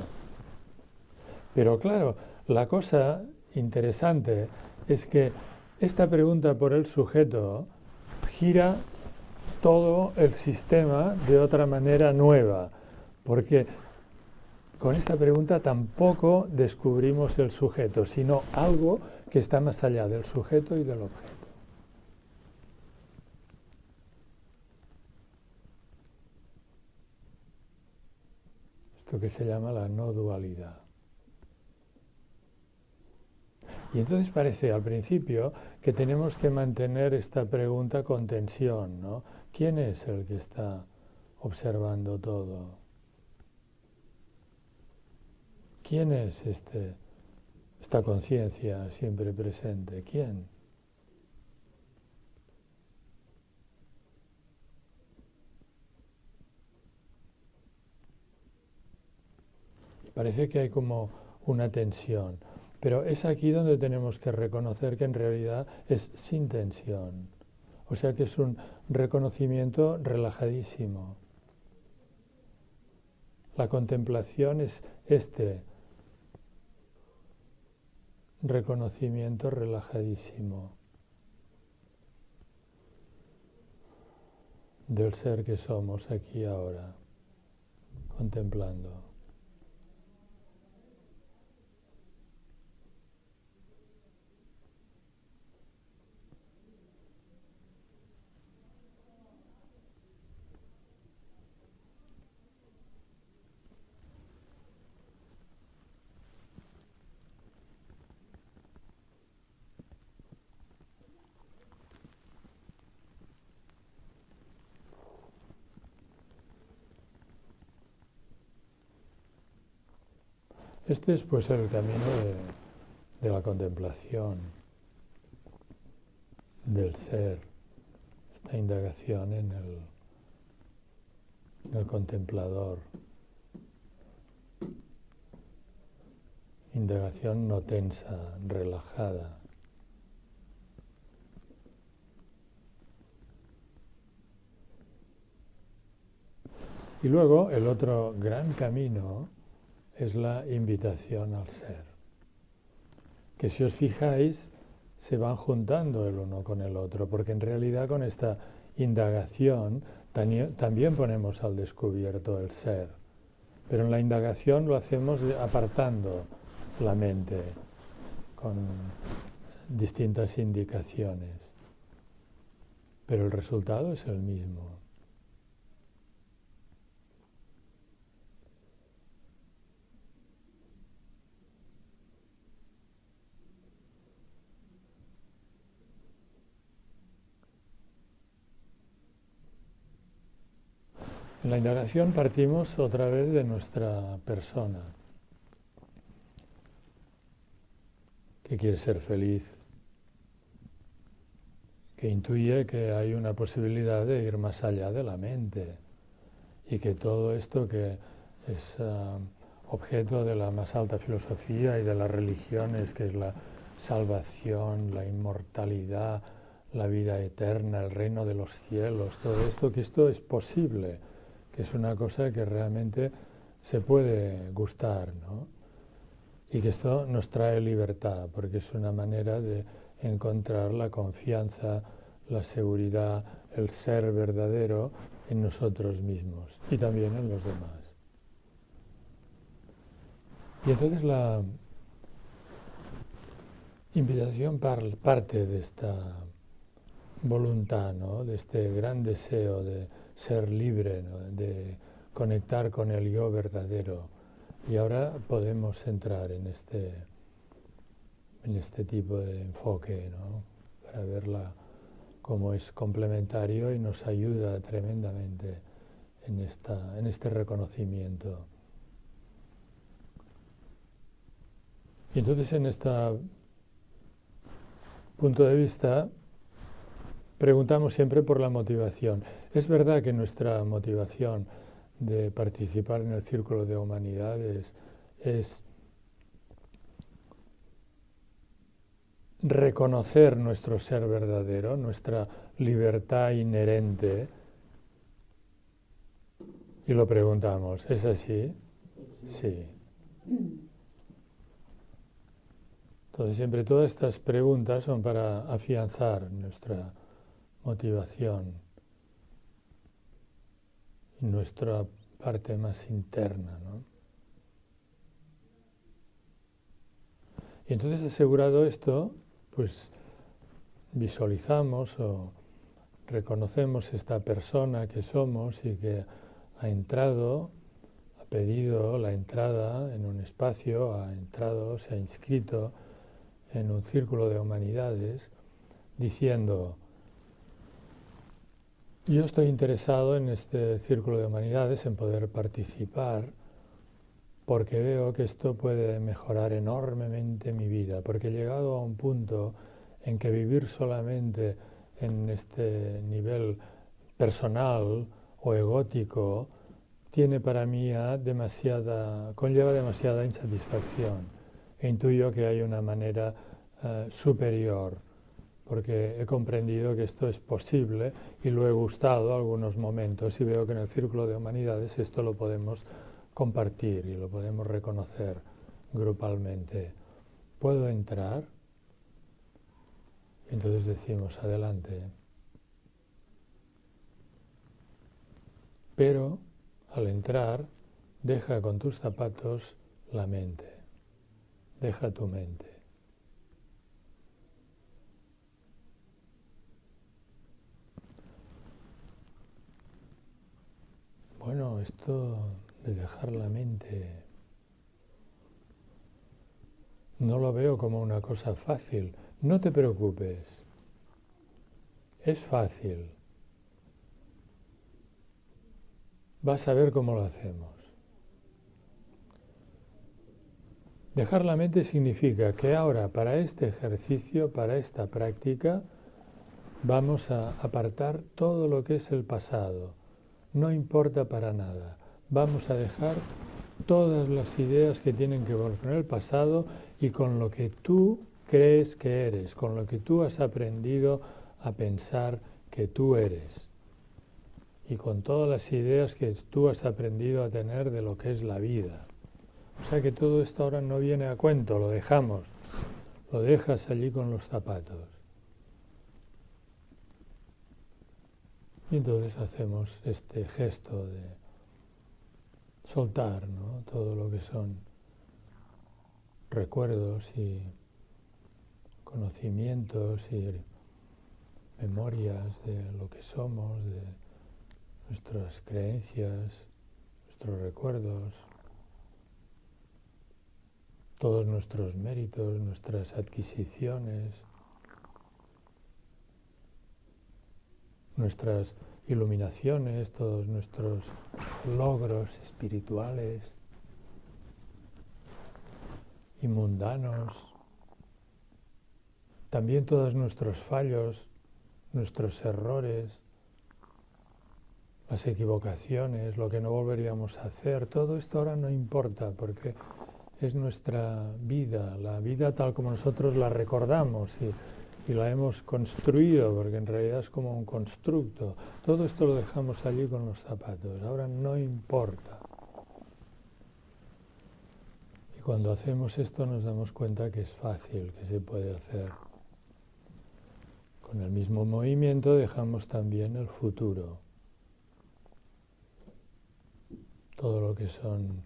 Pero claro, la cosa interesante es que esta pregunta por el sujeto gira todo el sistema de otra manera nueva, porque con esta pregunta tampoco descubrimos el sujeto, sino algo que está más allá del sujeto y del objeto. Esto que se llama la no dualidad. Y entonces parece al principio que tenemos que mantener esta pregunta con tensión, ¿no? ¿Quién es el que está observando todo? ¿Quién es esta conciencia siempre presente? ¿Quién? Parece que hay como una tensión. Pero es aquí donde tenemos que reconocer que en realidad es sin tensión. O sea que es un reconocimiento relajadísimo. La contemplación es este reconocimiento relajadísimo del ser que somos aquí ahora, contemplando. Este es pues el camino de la contemplación, del ser, esta indagación en el contemplador. Indagación no tensa, relajada. Y luego el otro gran camino es la invitación al ser, que si os fijáis se van juntando el uno con el otro, porque en realidad con esta indagación también ponemos al descubierto el ser, pero en la indagación lo hacemos apartando la mente con distintas indicaciones, pero el resultado es el mismo. En la indagación partimos otra vez de nuestra persona, que quiere ser feliz, que intuye que hay una posibilidad de ir más allá de la mente y que todo esto que es objeto de la más alta filosofía y de las religiones, que es la salvación, la inmortalidad, la vida eterna, el reino de los cielos, todo esto, que esto es posible, que es una cosa que realmente se puede gustar, ¿no? Y que esto nos trae libertad, porque es una manera de encontrar la confianza, la seguridad, el ser verdadero en nosotros mismos y también en los demás. Y entonces la invitación parte de esta voluntad, ¿no? De este gran deseo de ser libre, ¿no? De conectar con el yo verdadero. Y ahora podemos entrar en este tipo de enfoque, ¿no? Para verla como es complementario y nos ayuda tremendamente en este reconocimiento. Y entonces en este punto de vista preguntamos siempre por la motivación. Es verdad que nuestra motivación de participar en el Círculo de Humanidades es reconocer nuestro ser verdadero, nuestra libertad inherente, y lo preguntamos, ¿es así? Sí. Entonces siempre todas estas preguntas son para afianzar nuestra motivación y nuestra parte más interna, ¿no? Y entonces asegurado esto, pues visualizamos o reconocemos esta persona que somos y que ha entrado, ha pedido la entrada en un espacio, ha entrado, se ha inscrito en un círculo de humanidades, diciendo: yo estoy interesado en este círculo de humanidades, en poder participar, porque veo que esto puede mejorar enormemente mi vida, porque he llegado a un punto en que vivir solamente en este nivel personal o egótico tiene para mí conlleva demasiada insatisfacción. e intuyo que hay una manera superior, porque he comprendido que esto es posible y lo he gustado algunos momentos y veo que en el Círculo de Humanidades esto lo podemos compartir y lo podemos reconocer grupalmente. ¿Puedo entrar? Entonces decimos, adelante. Pero al entrar, deja con tus zapatos la mente. Deja tu mente. Bueno, esto de dejar la mente no lo veo como una cosa fácil. No te preocupes. Es fácil. Vas a ver cómo lo hacemos. Dejar la mente significa que ahora para este ejercicio, para esta práctica, vamos a apartar todo lo que es el pasado. No importa para nada. Vamos a dejar todas las ideas que tienen que ver con el pasado y con lo que tú crees que eres, con lo que tú has aprendido a pensar que tú eres y con todas las ideas que tú has aprendido a tener de lo que es la vida. O sea que todo esto ahora no viene a cuento, lo dejamos, lo dejas allí con los zapatos. Y entonces hacemos este gesto de soltar, ¿no? Todo lo que son recuerdos y conocimientos y memorias de lo que somos, de nuestras creencias, nuestros recuerdos, todos nuestros méritos, nuestras adquisiciones, nuestras iluminaciones, todos nuestros logros espirituales y mundanos, también todos nuestros fallos, nuestros errores, las equivocaciones, lo que no volveríamos a hacer, todo esto ahora no importa porque es nuestra vida, la vida tal como nosotros la recordamos y la hemos construido, porque en realidad es como un constructo. Todo esto lo dejamos allí con los zapatos, ahora no importa. Y cuando hacemos esto nos damos cuenta que es fácil, que se puede hacer. Con el mismo movimiento dejamos también el futuro. Todo lo que son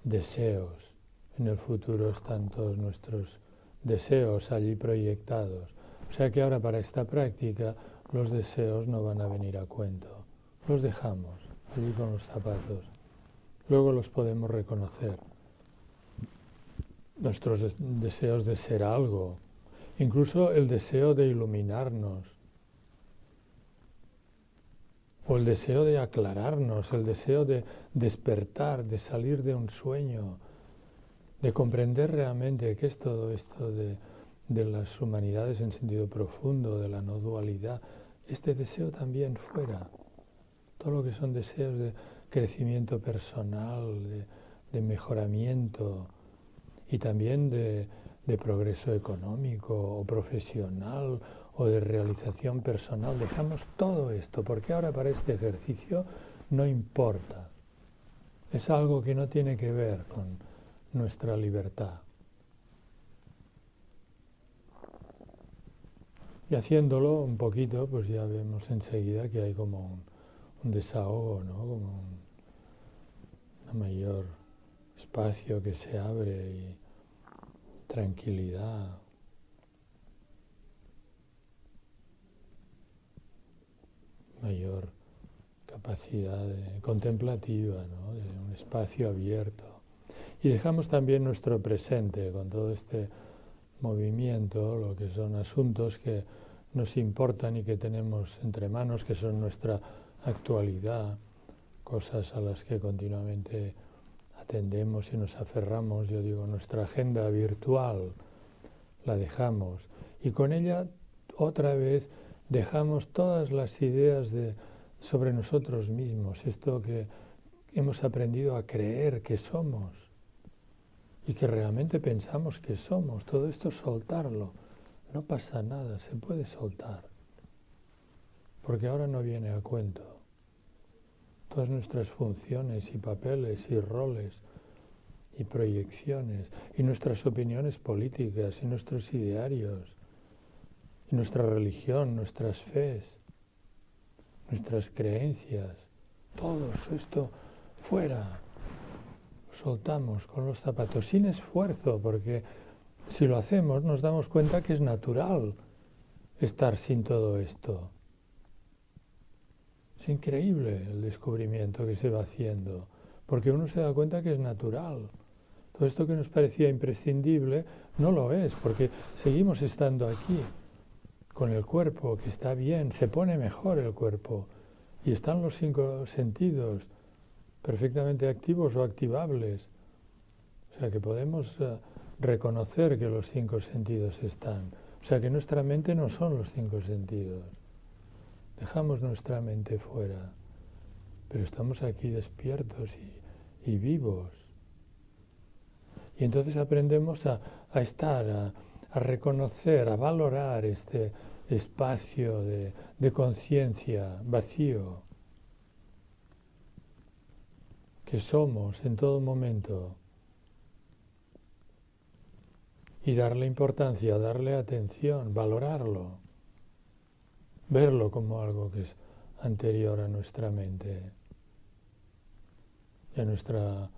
deseos. En el futuro están todos nuestros deseos allí proyectados. O sea que ahora para esta práctica los deseos no van a venir a cuento. Los dejamos allí con los zapatos. Luego los podemos reconocer. Nuestros deseos de ser algo. Incluso el deseo de iluminarnos. O el deseo de aclararnos, el deseo de despertar, de salir de un sueño, de comprender realmente qué es todo esto de las humanidades en sentido profundo, de la no dualidad. Este deseo también fuera. Todo lo que son deseos de crecimiento personal, de mejoramiento y también de progreso económico o profesional o de realización personal. Dejamos todo esto, porque ahora para este ejercicio no importa. Es algo que no tiene que ver con nuestra libertad. Y haciéndolo un poquito, pues ya vemos enseguida que hay como un desahogo, ¿no? Como un mayor espacio que se abre y tranquilidad. Mayor capacidad contemplativa, ¿no? De un espacio abierto. Y dejamos también nuestro presente con todo este movimiento, lo que son asuntos que nos importan y que tenemos entre manos, que son nuestra actualidad, cosas a las que continuamente atendemos y nos aferramos. Yo digo, nuestra agenda virtual la dejamos y con ella otra vez dejamos todas las ideas sobre nosotros mismos, esto que hemos aprendido a creer que somos. y que realmente pensamos que somos. Todo esto soltarlo. No pasa nada, se puede soltar. Porque ahora no viene a cuento. Todas nuestras funciones y papeles y roles y proyecciones y nuestras opiniones políticas y nuestros idearios y nuestra religión, nuestras fes, nuestras creencias, todo esto fuera. Soltamos con los zapatos sin esfuerzo, porque si lo hacemos nos damos cuenta que es natural estar sin todo esto. Es increíble el descubrimiento que se va haciendo, porque uno se da cuenta que es natural. Todo esto que nos parecía imprescindible no lo es, porque seguimos estando aquí, con el cuerpo, que está bien, se pone mejor el cuerpo, y están los 5 sentidos perfectamente activos o activables. O sea que podemos reconocer que los 5 sentidos están. O sea que nuestra mente no son los 5 sentidos. Dejamos nuestra mente fuera, pero estamos aquí despiertos y vivos. Y entonces aprendemos a estar, a reconocer, a valorar este espacio de conciencia vacío que somos en todo momento y darle importancia, darle atención, valorarlo, verlo como algo que es anterior a nuestra mente y a nuestra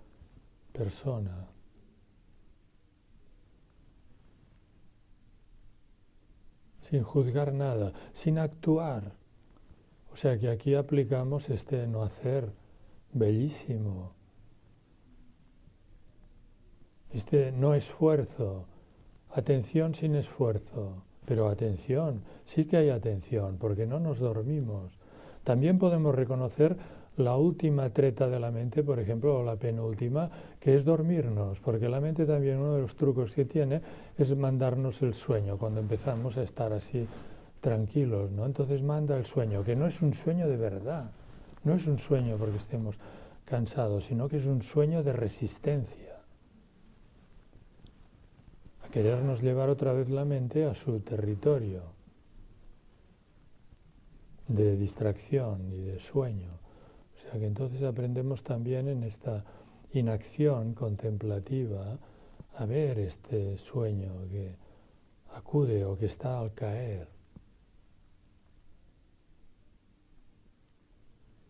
persona. Sin juzgar nada, sin actuar. O sea que aquí aplicamos este no hacer bellísimo, este no esfuerzo, atención sin esfuerzo. Pero atención, sí que hay atención, porque no nos dormimos. También podemos reconocer la última treta de la mente, por ejemplo, o la penúltima, que es dormirnos, porque la mente también uno de los trucos que tiene es mandarnos el sueño, cuando empezamos a estar así tranquilos, ¿no? Entonces manda el sueño, que no es un sueño de verdad, no es un sueño porque estemos cansados, sino que es un sueño de resistencia. A querernos llevar otra vez la mente a su territorio de distracción y de sueño. O sea que entonces aprendemos también en esta inacción contemplativa a ver este sueño que acude o que está al caer.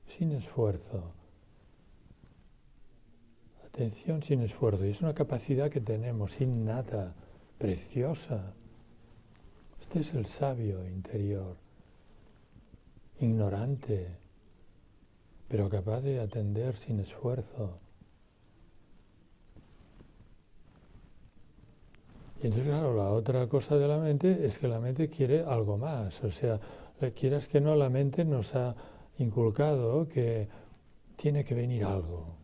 Sin esfuerzo. Atención sin esfuerzo. Y es una capacidad que tenemos innata, preciosa. Este es el sabio interior, ignorante, pero capaz de atender sin esfuerzo. Y entonces, claro, la otra cosa de la mente es que la mente quiere algo más. O sea, quieras que no, la mente nos ha inculcado que tiene que venir algo,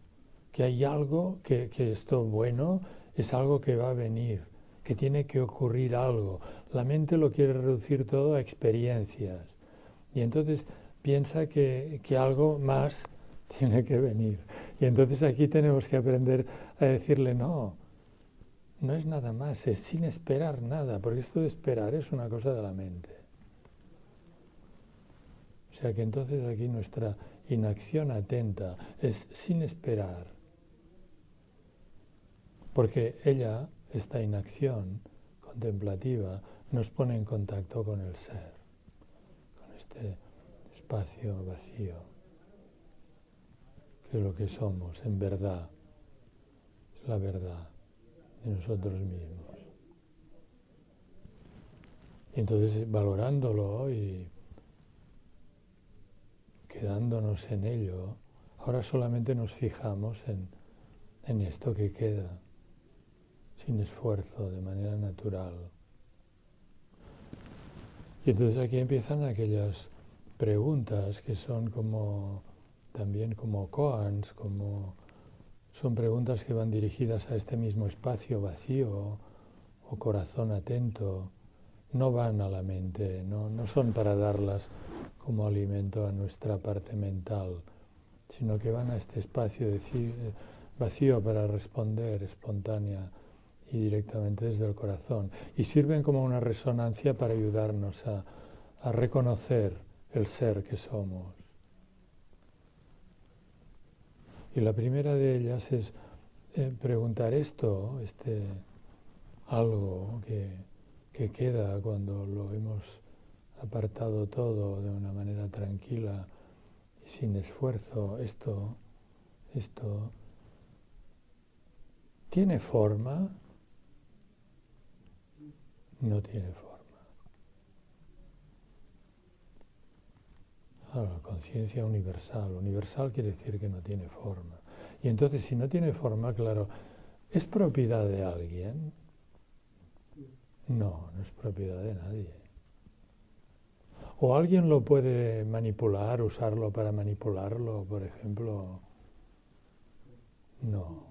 que hay algo, que esto bueno es algo que va a venir, que tiene que ocurrir algo. La mente lo quiere reducir todo a experiencias. Y entonces piensa que algo más tiene que venir. Y entonces aquí tenemos que aprender a decirle no es nada más, es sin esperar nada, porque esto de esperar es una cosa de la mente. O sea que entonces aquí nuestra inacción atenta es sin esperar, porque ella, esta inacción contemplativa, nos pone en contacto con el ser, con este espacio vacío, que es lo que somos en verdad, es la verdad de nosotros mismos. Y entonces valorándolo y quedándonos en ello, ahora solamente nos fijamos en esto que queda, sin esfuerzo, de manera natural. Y entonces aquí empiezan aquellas preguntas que son también como koans, son preguntas que van dirigidas a este mismo espacio vacío o corazón atento, no van a la mente, no son para darlas como alimento a nuestra parte mental, sino que van a este espacio vacío para responder y directamente desde el corazón. Y sirven como una resonancia para ayudarnos a reconocer el ser que somos. Y la primera de ellas es preguntar esto, algo que queda cuando lo hemos apartado todo de una manera tranquila y sin esfuerzo. Esto ¿tiene forma? No tiene forma. Claro, la conciencia universal. Universal quiere decir que no tiene forma. Y entonces, si no tiene forma, claro, ¿es propiedad de alguien? No, no es propiedad de nadie. ¿O alguien lo puede manipular, usarlo para manipularlo, por ejemplo? No.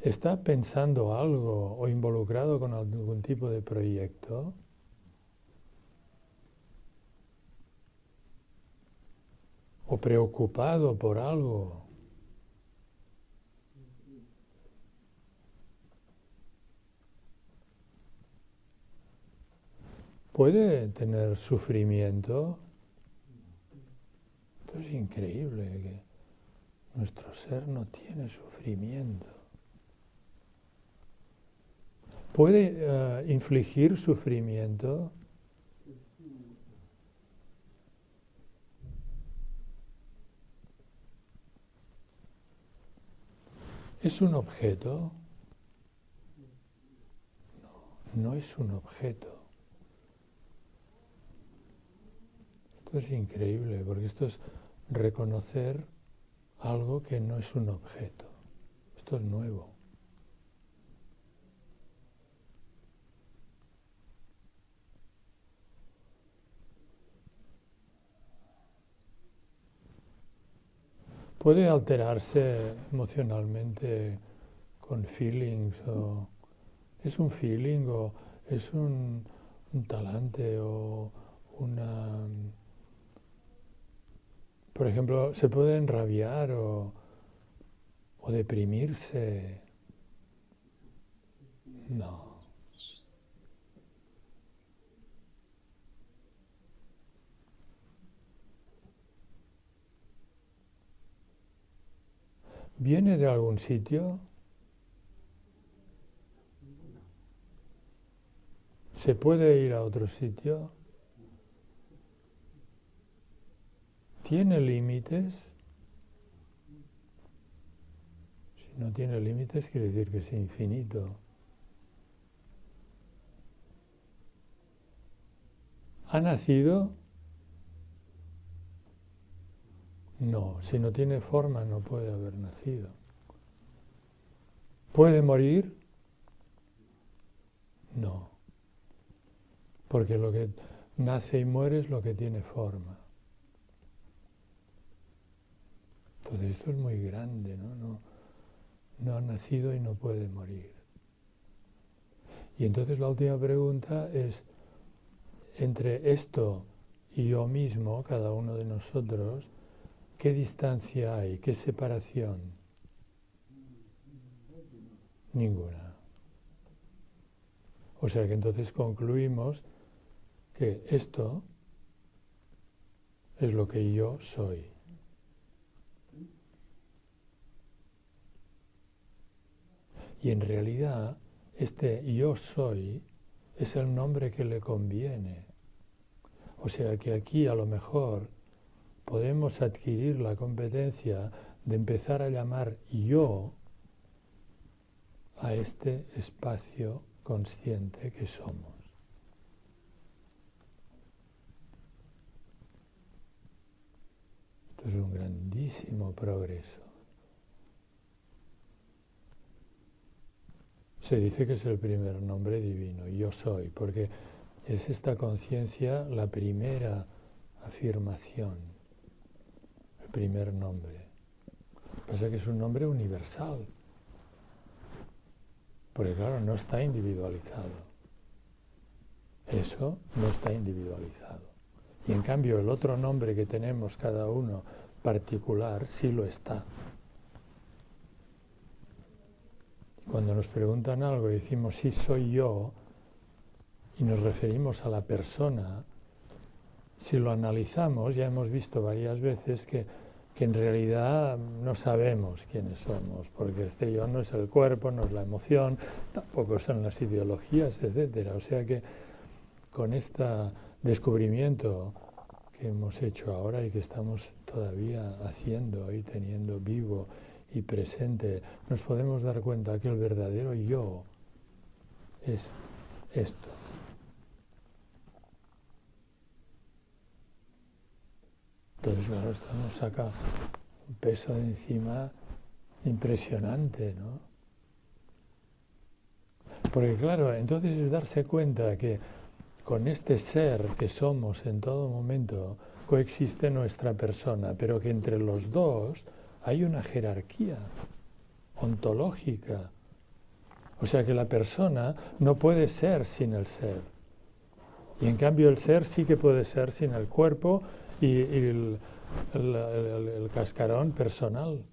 ¿Está pensando algo o involucrado con algún tipo de proyecto? ¿O preocupado por algo? ¿Puede tener sufrimiento? Esto es increíble, que nuestro ser no tiene sufrimiento. ¿Puede infligir sufrimiento? ¿Es un objeto? No, no es un objeto. Esto es increíble, porque esto es reconocer algo que no es un objeto. Esto es nuevo. Puede alterarse emocionalmente con feelings, o es un feeling, o es un talante, o una... Por ejemplo, se puede enrabiar o deprimirse. No. ¿Viene de algún sitio? ¿Se puede ir a otro sitio? ¿Tiene límites? Si no tiene límites, quiere decir que es infinito. ¿Ha nacido? No, si no tiene forma no puede haber nacido. ¿Puede morir? No, porque lo que nace y muere es lo que tiene forma. Entonces esto es muy grande, ¿no? No ha nacido y no puede morir. Y entonces la última pregunta es, entre esto y yo mismo, cada uno de nosotros, ¿qué distancia hay? ¿Qué separación? Ninguna. O sea que entonces concluimos que esto es lo que yo soy. Y en realidad, este yo soy es el nombre que le conviene. O sea que aquí a lo mejor podemos adquirir la competencia de empezar a llamar yo a este espacio consciente que somos. Esto es un grandísimo progreso. Se dice que es el primer nombre divino, yo soy, porque es esta conciencia la primera afirmación, el primer nombre. Lo que pasa es que es un nombre universal, porque claro, no está individualizado. Eso no está individualizado. Y en cambio el otro nombre que tenemos cada uno particular sí lo está. cuando nos preguntan algo y decimos sí soy yo y nos referimos a la persona, si lo analizamos, ya hemos visto varias veces que en realidad no sabemos quiénes somos, porque este yo no es el cuerpo, no es la emoción, tampoco son las ideologías, etc. O sea que con este descubrimiento que hemos hecho ahora y que estamos todavía haciendo y teniendo vivo y presente, nos podemos dar cuenta que el verdadero yo es esto. Entonces, claro, esto nos saca un peso de encima impresionante, ¿no? Porque claro, entonces es darse cuenta que con este ser que somos en todo momento coexiste nuestra persona, pero que entre los dos hay una jerarquía ontológica. O sea que la persona no puede ser sin el ser. Y en cambio el ser sí que puede ser sin el cuerpo y el cascarón personal.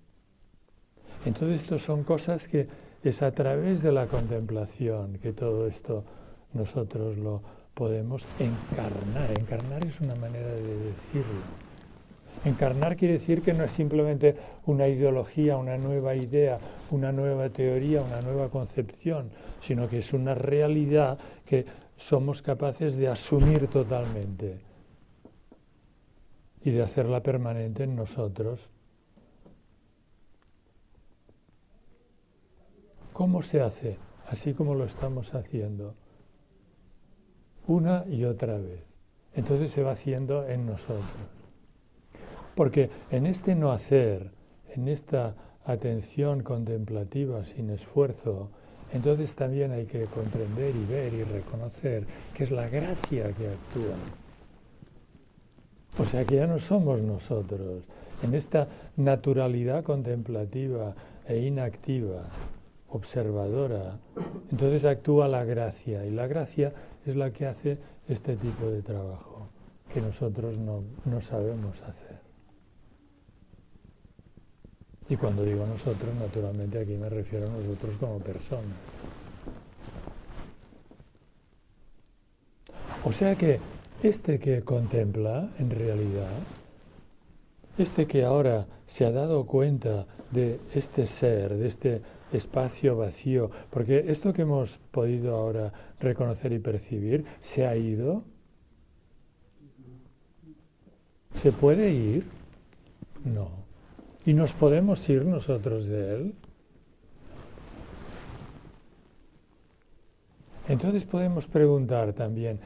Entonces esto son cosas que es a través de la contemplación que todo esto nosotros lo podemos encarnar. Encarnar es una manera de decirlo. Encarnar quiere decir que no es simplemente una ideología, una nueva idea, una nueva teoría, una nueva concepción, sino que es una realidad que somos capaces de asumir totalmente y de hacerla permanente en nosotros. ¿Cómo se hace? Así como lo estamos haciendo, una y otra vez. Entonces se va haciendo en nosotros. Porque en este no hacer, en esta atención contemplativa sin esfuerzo, entonces también hay que comprender y ver y reconocer que es la gracia que actúa. O sea que ya no somos nosotros. En esta naturalidad contemplativa e inactiva, observadora, entonces actúa la gracia. Y la gracia es la que hace este tipo de trabajo que nosotros no sabemos hacer. Y cuando digo nosotros, naturalmente aquí me refiero a nosotros como personas. O sea que este que contempla, en realidad, este que ahora se ha dado cuenta de este ser, de este espacio vacío, porque esto que hemos podido ahora reconocer y percibir, ¿se ha ido? ¿Se puede ir? No. ¿Y nos podemos ir nosotros de él? Entonces podemos preguntar también,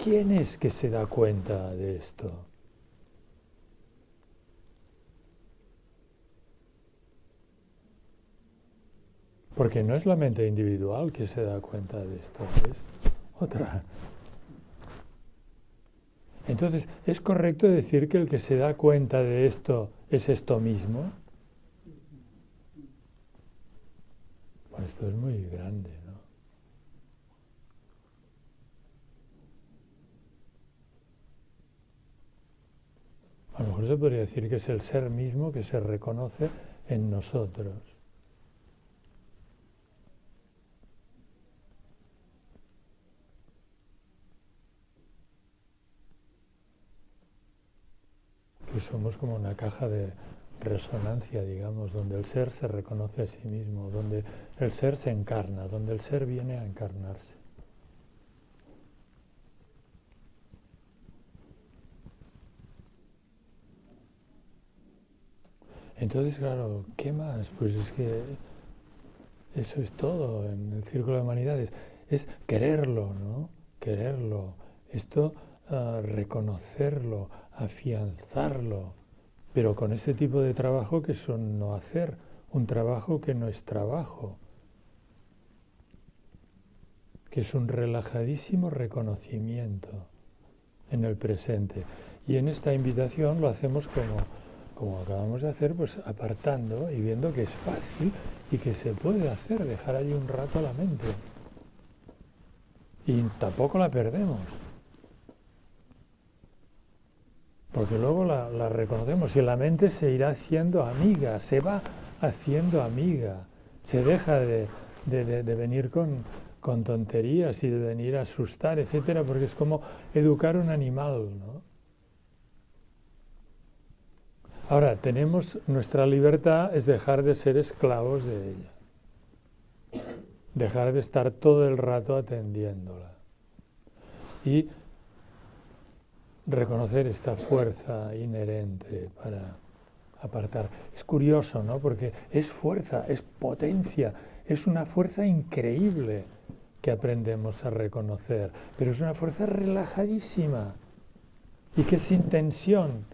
¿quién es que se da cuenta de esto? Porque no es la mente individual que se da cuenta de esto, es otra. Entonces, ¿es correcto decir que el que se da cuenta de esto es esto mismo? Bueno, esto es muy grande, ¿no? A lo mejor se podría decir que es el ser mismo que se reconoce en nosotros. Que somos como una caja de resonancia, digamos, donde el ser se reconoce a sí mismo, donde el ser se encarna, donde el ser viene a encarnarse. Entonces, claro, ¿qué más? Pues es que eso es todo en el Círculo de Humanidades. Es quererlo, ¿no? Quererlo. Esto, reconocerlo, afianzarlo. Pero con ese tipo de trabajo que es un no hacer, un trabajo que no es trabajo. Que es un relajadísimo reconocimiento en el presente. Y en esta invitación lo hacemos como acabamos de hacer, pues apartando y viendo que es fácil y que se puede hacer, dejar allí un rato la mente. Y tampoco la perdemos. Porque luego la reconocemos y la mente se irá haciendo amiga, se va haciendo amiga Se deja de venir con tonterías y de venir a asustar, etcétera, porque es como educar un animal, ¿no? Ahora, nuestra libertad es dejar de ser esclavos de ella, dejar de estar todo el rato atendiéndola y reconocer esta fuerza inherente para apartar. Es curioso, ¿no? Porque es fuerza, es potencia, es una fuerza increíble que aprendemos a reconocer, pero es una fuerza relajadísima y que sin tensión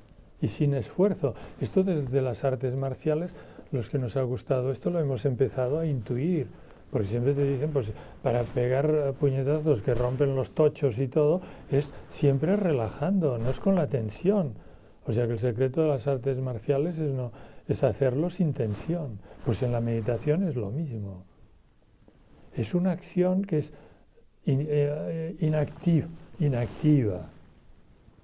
y sin esfuerzo. Esto desde las artes marciales, los que nos ha gustado esto lo hemos empezado a intuir, porque siempre te dicen, pues para pegar puñetazos que rompen los tochos y todo, es siempre relajando, no es con la tensión. O sea que el secreto de las artes marciales es hacerlo sin tensión. Pues en la meditación es lo mismo. Es una acción que es inactiva,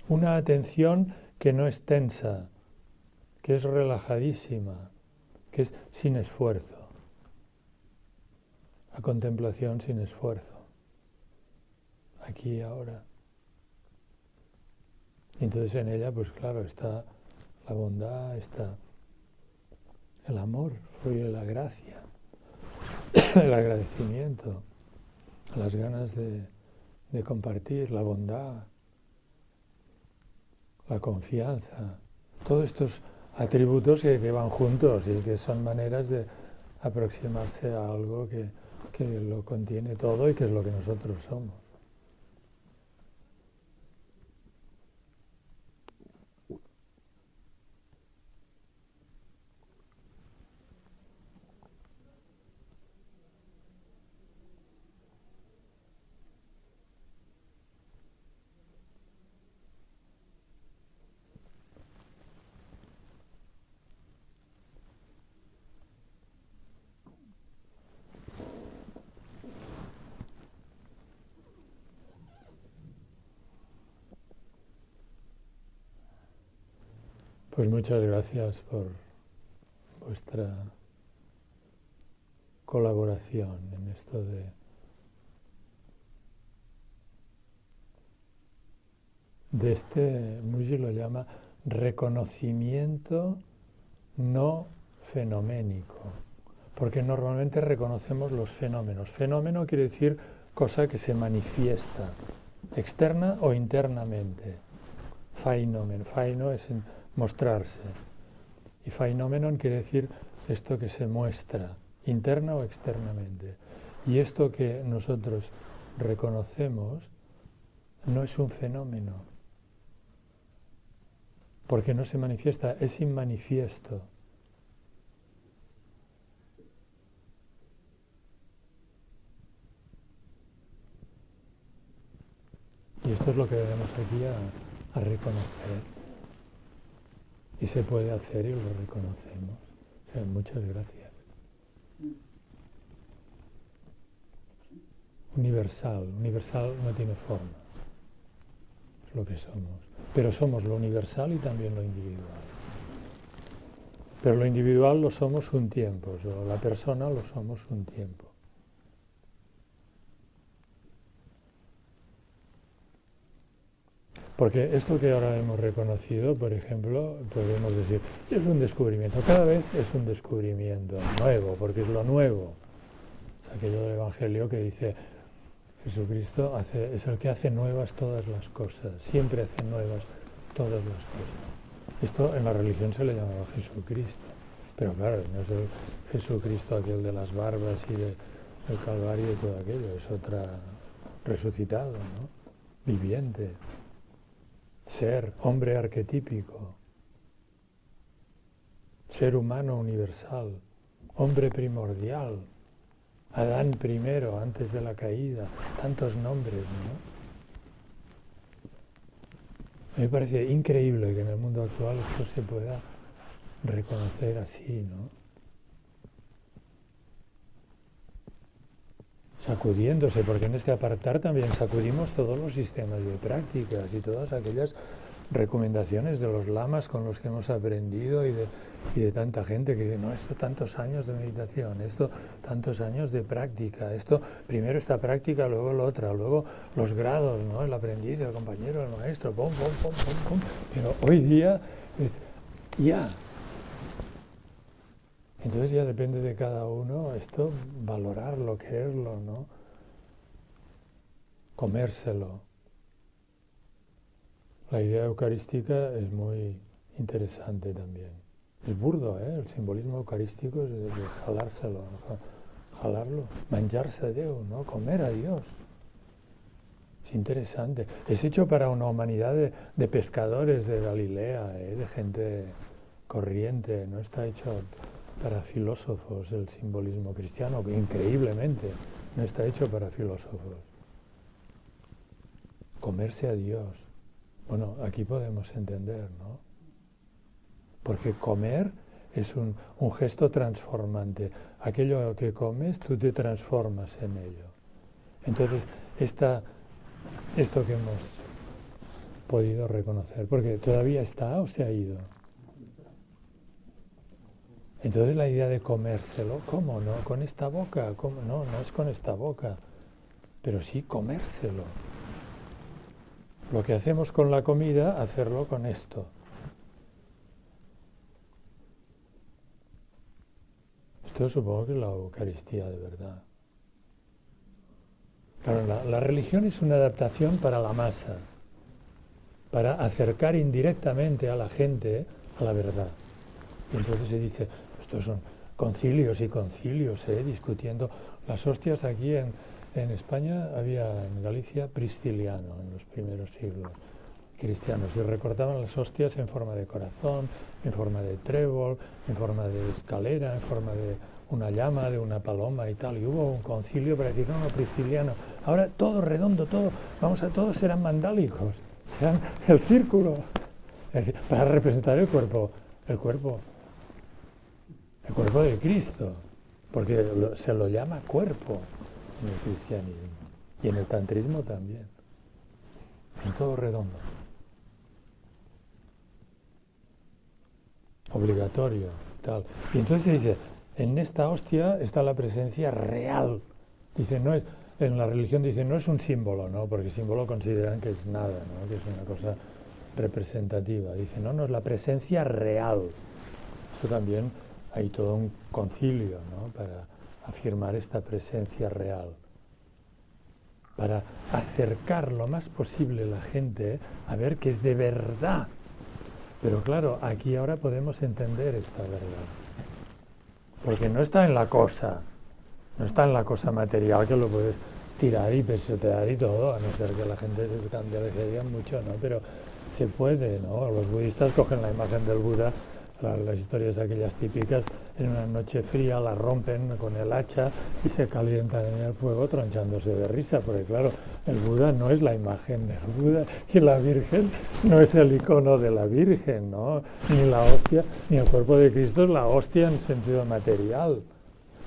una atención que no es tensa, que es relajadísima, que es sin esfuerzo. La contemplación sin esfuerzo, aquí y ahora. Y entonces en ella, pues claro, está la bondad, está el amor, fluye la gracia, el agradecimiento, las ganas de compartir, la bondad, la confianza, todos estos atributos que van juntos y que son maneras de aproximarse a algo que lo contiene todo y que es lo que nosotros somos. Pues muchas gracias por vuestra colaboración en esto de este, Muji lo llama reconocimiento no fenoménico, porque normalmente reconocemos los fenómenos. Fenómeno quiere decir cosa que se manifiesta, externa o internamente. Fainomen, faino es mostrarse. Y fainomenon quiere decir esto que se muestra, interna o externamente. Y esto que nosotros reconocemos no es un fenómeno, porque no se manifiesta, es inmanifiesto. Y esto es lo que venimos aquí a reconocer. Y se puede hacer y lo reconocemos. O sea, muchas gracias. Universal no tiene forma. Es lo que somos. Pero somos lo universal y también lo individual. Pero lo individual lo somos un tiempo, la persona lo somos un tiempo. Porque esto que ahora hemos reconocido, por ejemplo, podemos decir, es un descubrimiento. Cada vez es un descubrimiento nuevo, porque es lo nuevo. Es aquello del Evangelio que dice, Jesucristo es el que hace nuevas todas las cosas, siempre hace nuevas todas las cosas. Esto en la religión se le llamaba Jesucristo, pero claro, no es el Jesucristo aquel de las barbas y del Calvario y todo aquello, es otra resucitado, ¿no? Viviente. Ser, hombre arquetípico, ser humano universal, hombre primordial, Adán primero, antes de la caída, tantos nombres, ¿no? A mí me parece increíble que en el mundo actual esto se pueda reconocer así, ¿no? Sacudiéndose, porque en este apartar también sacudimos todos los sistemas de prácticas y todas aquellas recomendaciones de los lamas con los que hemos aprendido y de tanta gente que dice, no, esto tantos años de meditación, esto tantos años de práctica, esto primero esta práctica, luego la otra, luego los grados, ¿no? El aprendiz, el compañero, el maestro, pum, pum, pum, pum, pum. Pero hoy día es ya. Entonces ya depende de cada uno esto, valorarlo, quererlo, ¿no? Comérselo. La idea eucarística es muy interesante también. Es burdo, ¿eh? El simbolismo eucarístico es de jalárselo, jalarlo, manjarse a Dios, ¿no? Comer a Dios. Es interesante. Es hecho para una humanidad de pescadores de Galilea, de gente corriente. No está hecho para filósofos el simbolismo cristiano, que increíblemente no está hecho para filósofos. Comerse a Dios. Bueno, aquí podemos entender, ¿no? Porque comer es un gesto transformante. Aquello que comes, tú te transformas en ello. Entonces, esto que hemos podido reconocer, porque todavía está o se ha ido. Entonces la idea de comérselo, ¿cómo no? ¿Con esta boca? ¿Cómo? No, no es con esta boca, pero sí comérselo. Lo que hacemos con la comida, hacerlo con esto. Esto supongo que es la Eucaristía de verdad. Claro, la religión es una adaptación para la masa, para acercar indirectamente a la gente a la verdad. Y entonces se dice, estos son concilios y concilios, discutiendo. Las hostias aquí en España había, en Galicia, Prisciliano en los primeros siglos cristianos, y recortaban las hostias en forma de corazón, en forma de trébol, en forma de escalera, en forma de una llama, de una paloma y tal. Y hubo un concilio para decir, no, Prisciliano, ahora todo redondo, todo, todos serán mandálicos, serán el círculo, para representar el cuerpo de Cristo, porque se lo llama cuerpo en el cristianismo y en el tantrismo también, en todo redondo, obligatorio, tal. Y entonces se dice, en esta hostia está la presencia real. Dice, no es, en la religión dice, no es un símbolo, ¿no? Porque símbolo consideran que es nada, ¿no? Que es una cosa representativa. Dice, no, no, es la presencia real. Eso también hay todo un concilio, ¿no? Para afirmar esta presencia real, para acercar lo más posible la gente a ver que es de verdad. Pero claro, aquí ahora podemos entender esta verdad, porque no está en la cosa, no está en la cosa material que lo puedes tirar y pesotear y todo, a no ser que la gente se escandalice mucho, ¿no? Pero se puede, ¿no? Los budistas cogen la imagen del Buda, las historias aquellas típicas, en una noche fría la rompen con el hacha y se calientan en el fuego tronchándose de risa, porque claro, el Buda no es la imagen del Buda y la Virgen no es el icono de la Virgen, ¿no? Ni la hostia, ni el cuerpo de Cristo es la hostia en sentido material,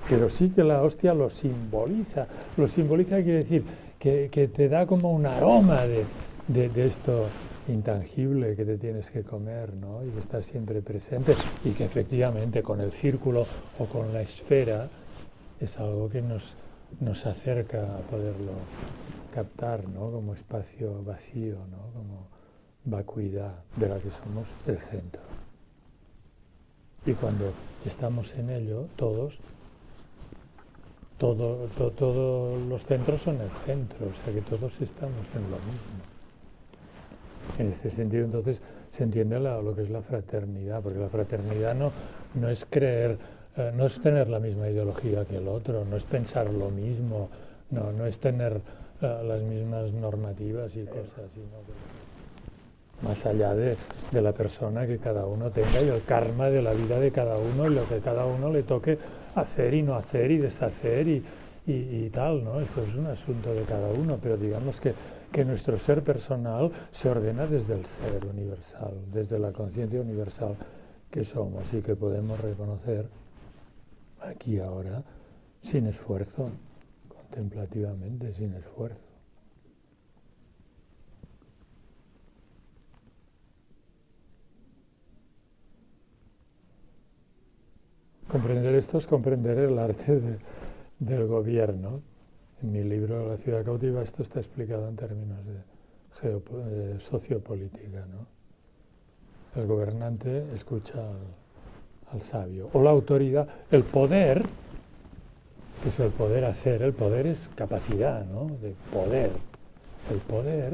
pero sí que la hostia lo simboliza. Lo simboliza quiere decir que te da como un aroma de esto intangible que te tienes que comer, ¿no? Y que está siempre presente y que efectivamente con el círculo o con la esfera es algo que nos acerca a poderlo captar, ¿no? Como espacio vacío, ¿no? Como vacuidad de la que somos el centro. Y cuando estamos en ello, todos los centros son el centro, o sea que todos estamos en lo mismo. En este sentido, entonces, se entiende lo que es la fraternidad, porque la fraternidad no es creer, no es tener la misma ideología que el otro, no es pensar lo mismo, no es tener las mismas normativas y cosas, sino que más allá de la persona que cada uno tenga y el karma de la vida de cada uno y lo que cada uno le toque hacer y no hacer y deshacer y tal, ¿no? Esto es un asunto de cada uno, pero digamos que nuestro ser personal se ordena desde el ser universal, desde la conciencia universal que somos y que podemos reconocer aquí ahora sin esfuerzo, contemplativamente, sin esfuerzo. esto es comprender el arte del gobierno. En mi libro La ciudad cautiva esto está explicado en términos de sociopolítica, ¿no? El gobernante escucha al sabio. O la autoridad, el poder, que es el poder hacer, el poder es capacidad, ¿no? De poder. El poder,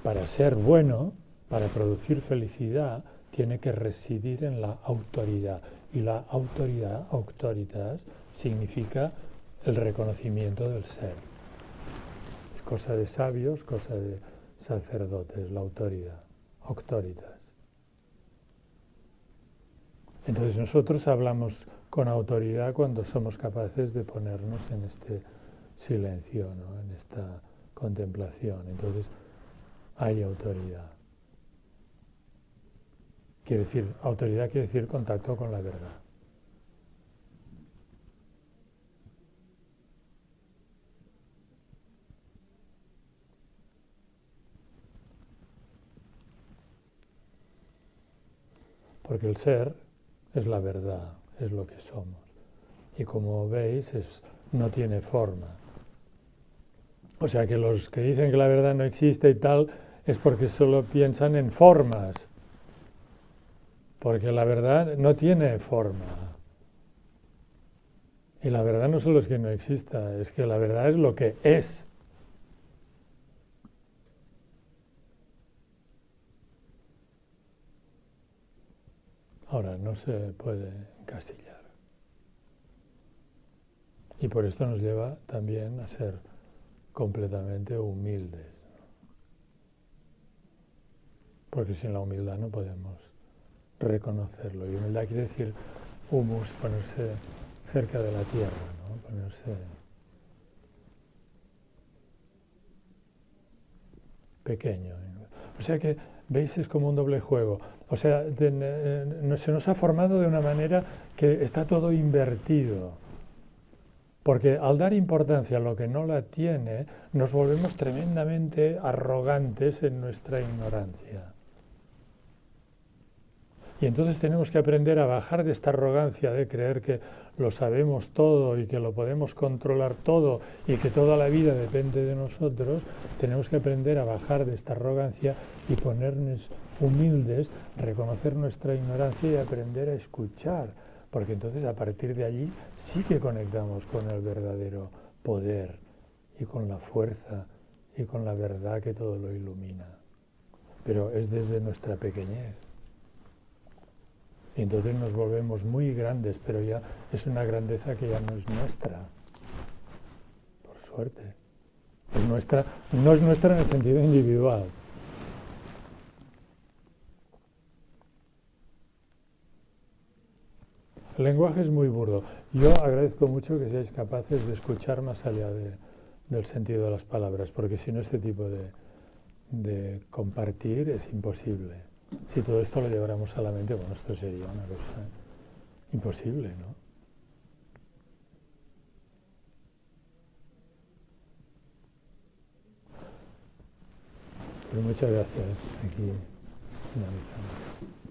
para ser bueno, para producir felicidad, tiene que residir en la autoridad. Y la autoridad, auctoritas, significa el reconocimiento del ser. Es cosa de sabios, cosa de sacerdotes, la autoridad, auctoritas. Entonces nosotros hablamos con autoridad cuando somos capaces de ponernos en este silencio, ¿no? En esta contemplación. Entonces hay autoridad. Autoridad quiere decir contacto con la verdad. Porque el ser es la verdad, es lo que somos. Y como veis, no tiene forma. O sea que los que dicen que la verdad no existe y tal, es porque solo piensan en formas. Porque la verdad no tiene forma. Y la verdad no solo es que no exista, es que la verdad es lo que es. Ahora, no se puede encasillar. Y por esto nos lleva también a ser completamente humildes. Porque sin la humildad no podemos reconocerlo. Y humildad quiere decir humus, ponerse cerca de la tierra, ¿no? Ponerse pequeño. O sea que, veis, es como un doble juego. O sea, se nos ha formado de una manera que está todo invertido. Porque al dar importancia a lo que no la tiene, nos volvemos tremendamente arrogantes en nuestra ignorancia. Y entonces tenemos que aprender a bajar de esta arrogancia de creer que lo sabemos todo y que lo podemos controlar todo y que toda la vida depende de nosotros. Tenemos que aprender a bajar de esta arrogancia y ponernos humildes, reconocer nuestra ignorancia y aprender a escuchar. Porque entonces a partir de allí sí que conectamos con el verdadero poder y con la fuerza y con la verdad que todo lo ilumina. Pero es desde nuestra pequeñez. Y entonces nos volvemos muy grandes, pero ya es una grandeza que ya no es nuestra, por suerte. Es nuestra, no es nuestra en el sentido individual. El lenguaje es muy burdo. Yo agradezco mucho que seáis capaces de escuchar más allá del sentido de las palabras, porque si no este tipo de compartir es imposible. Si todo esto lo lleváramos a la mente, bueno, esto sería una cosa imposible, ¿no? Pero muchas gracias. Aquí finalizamos.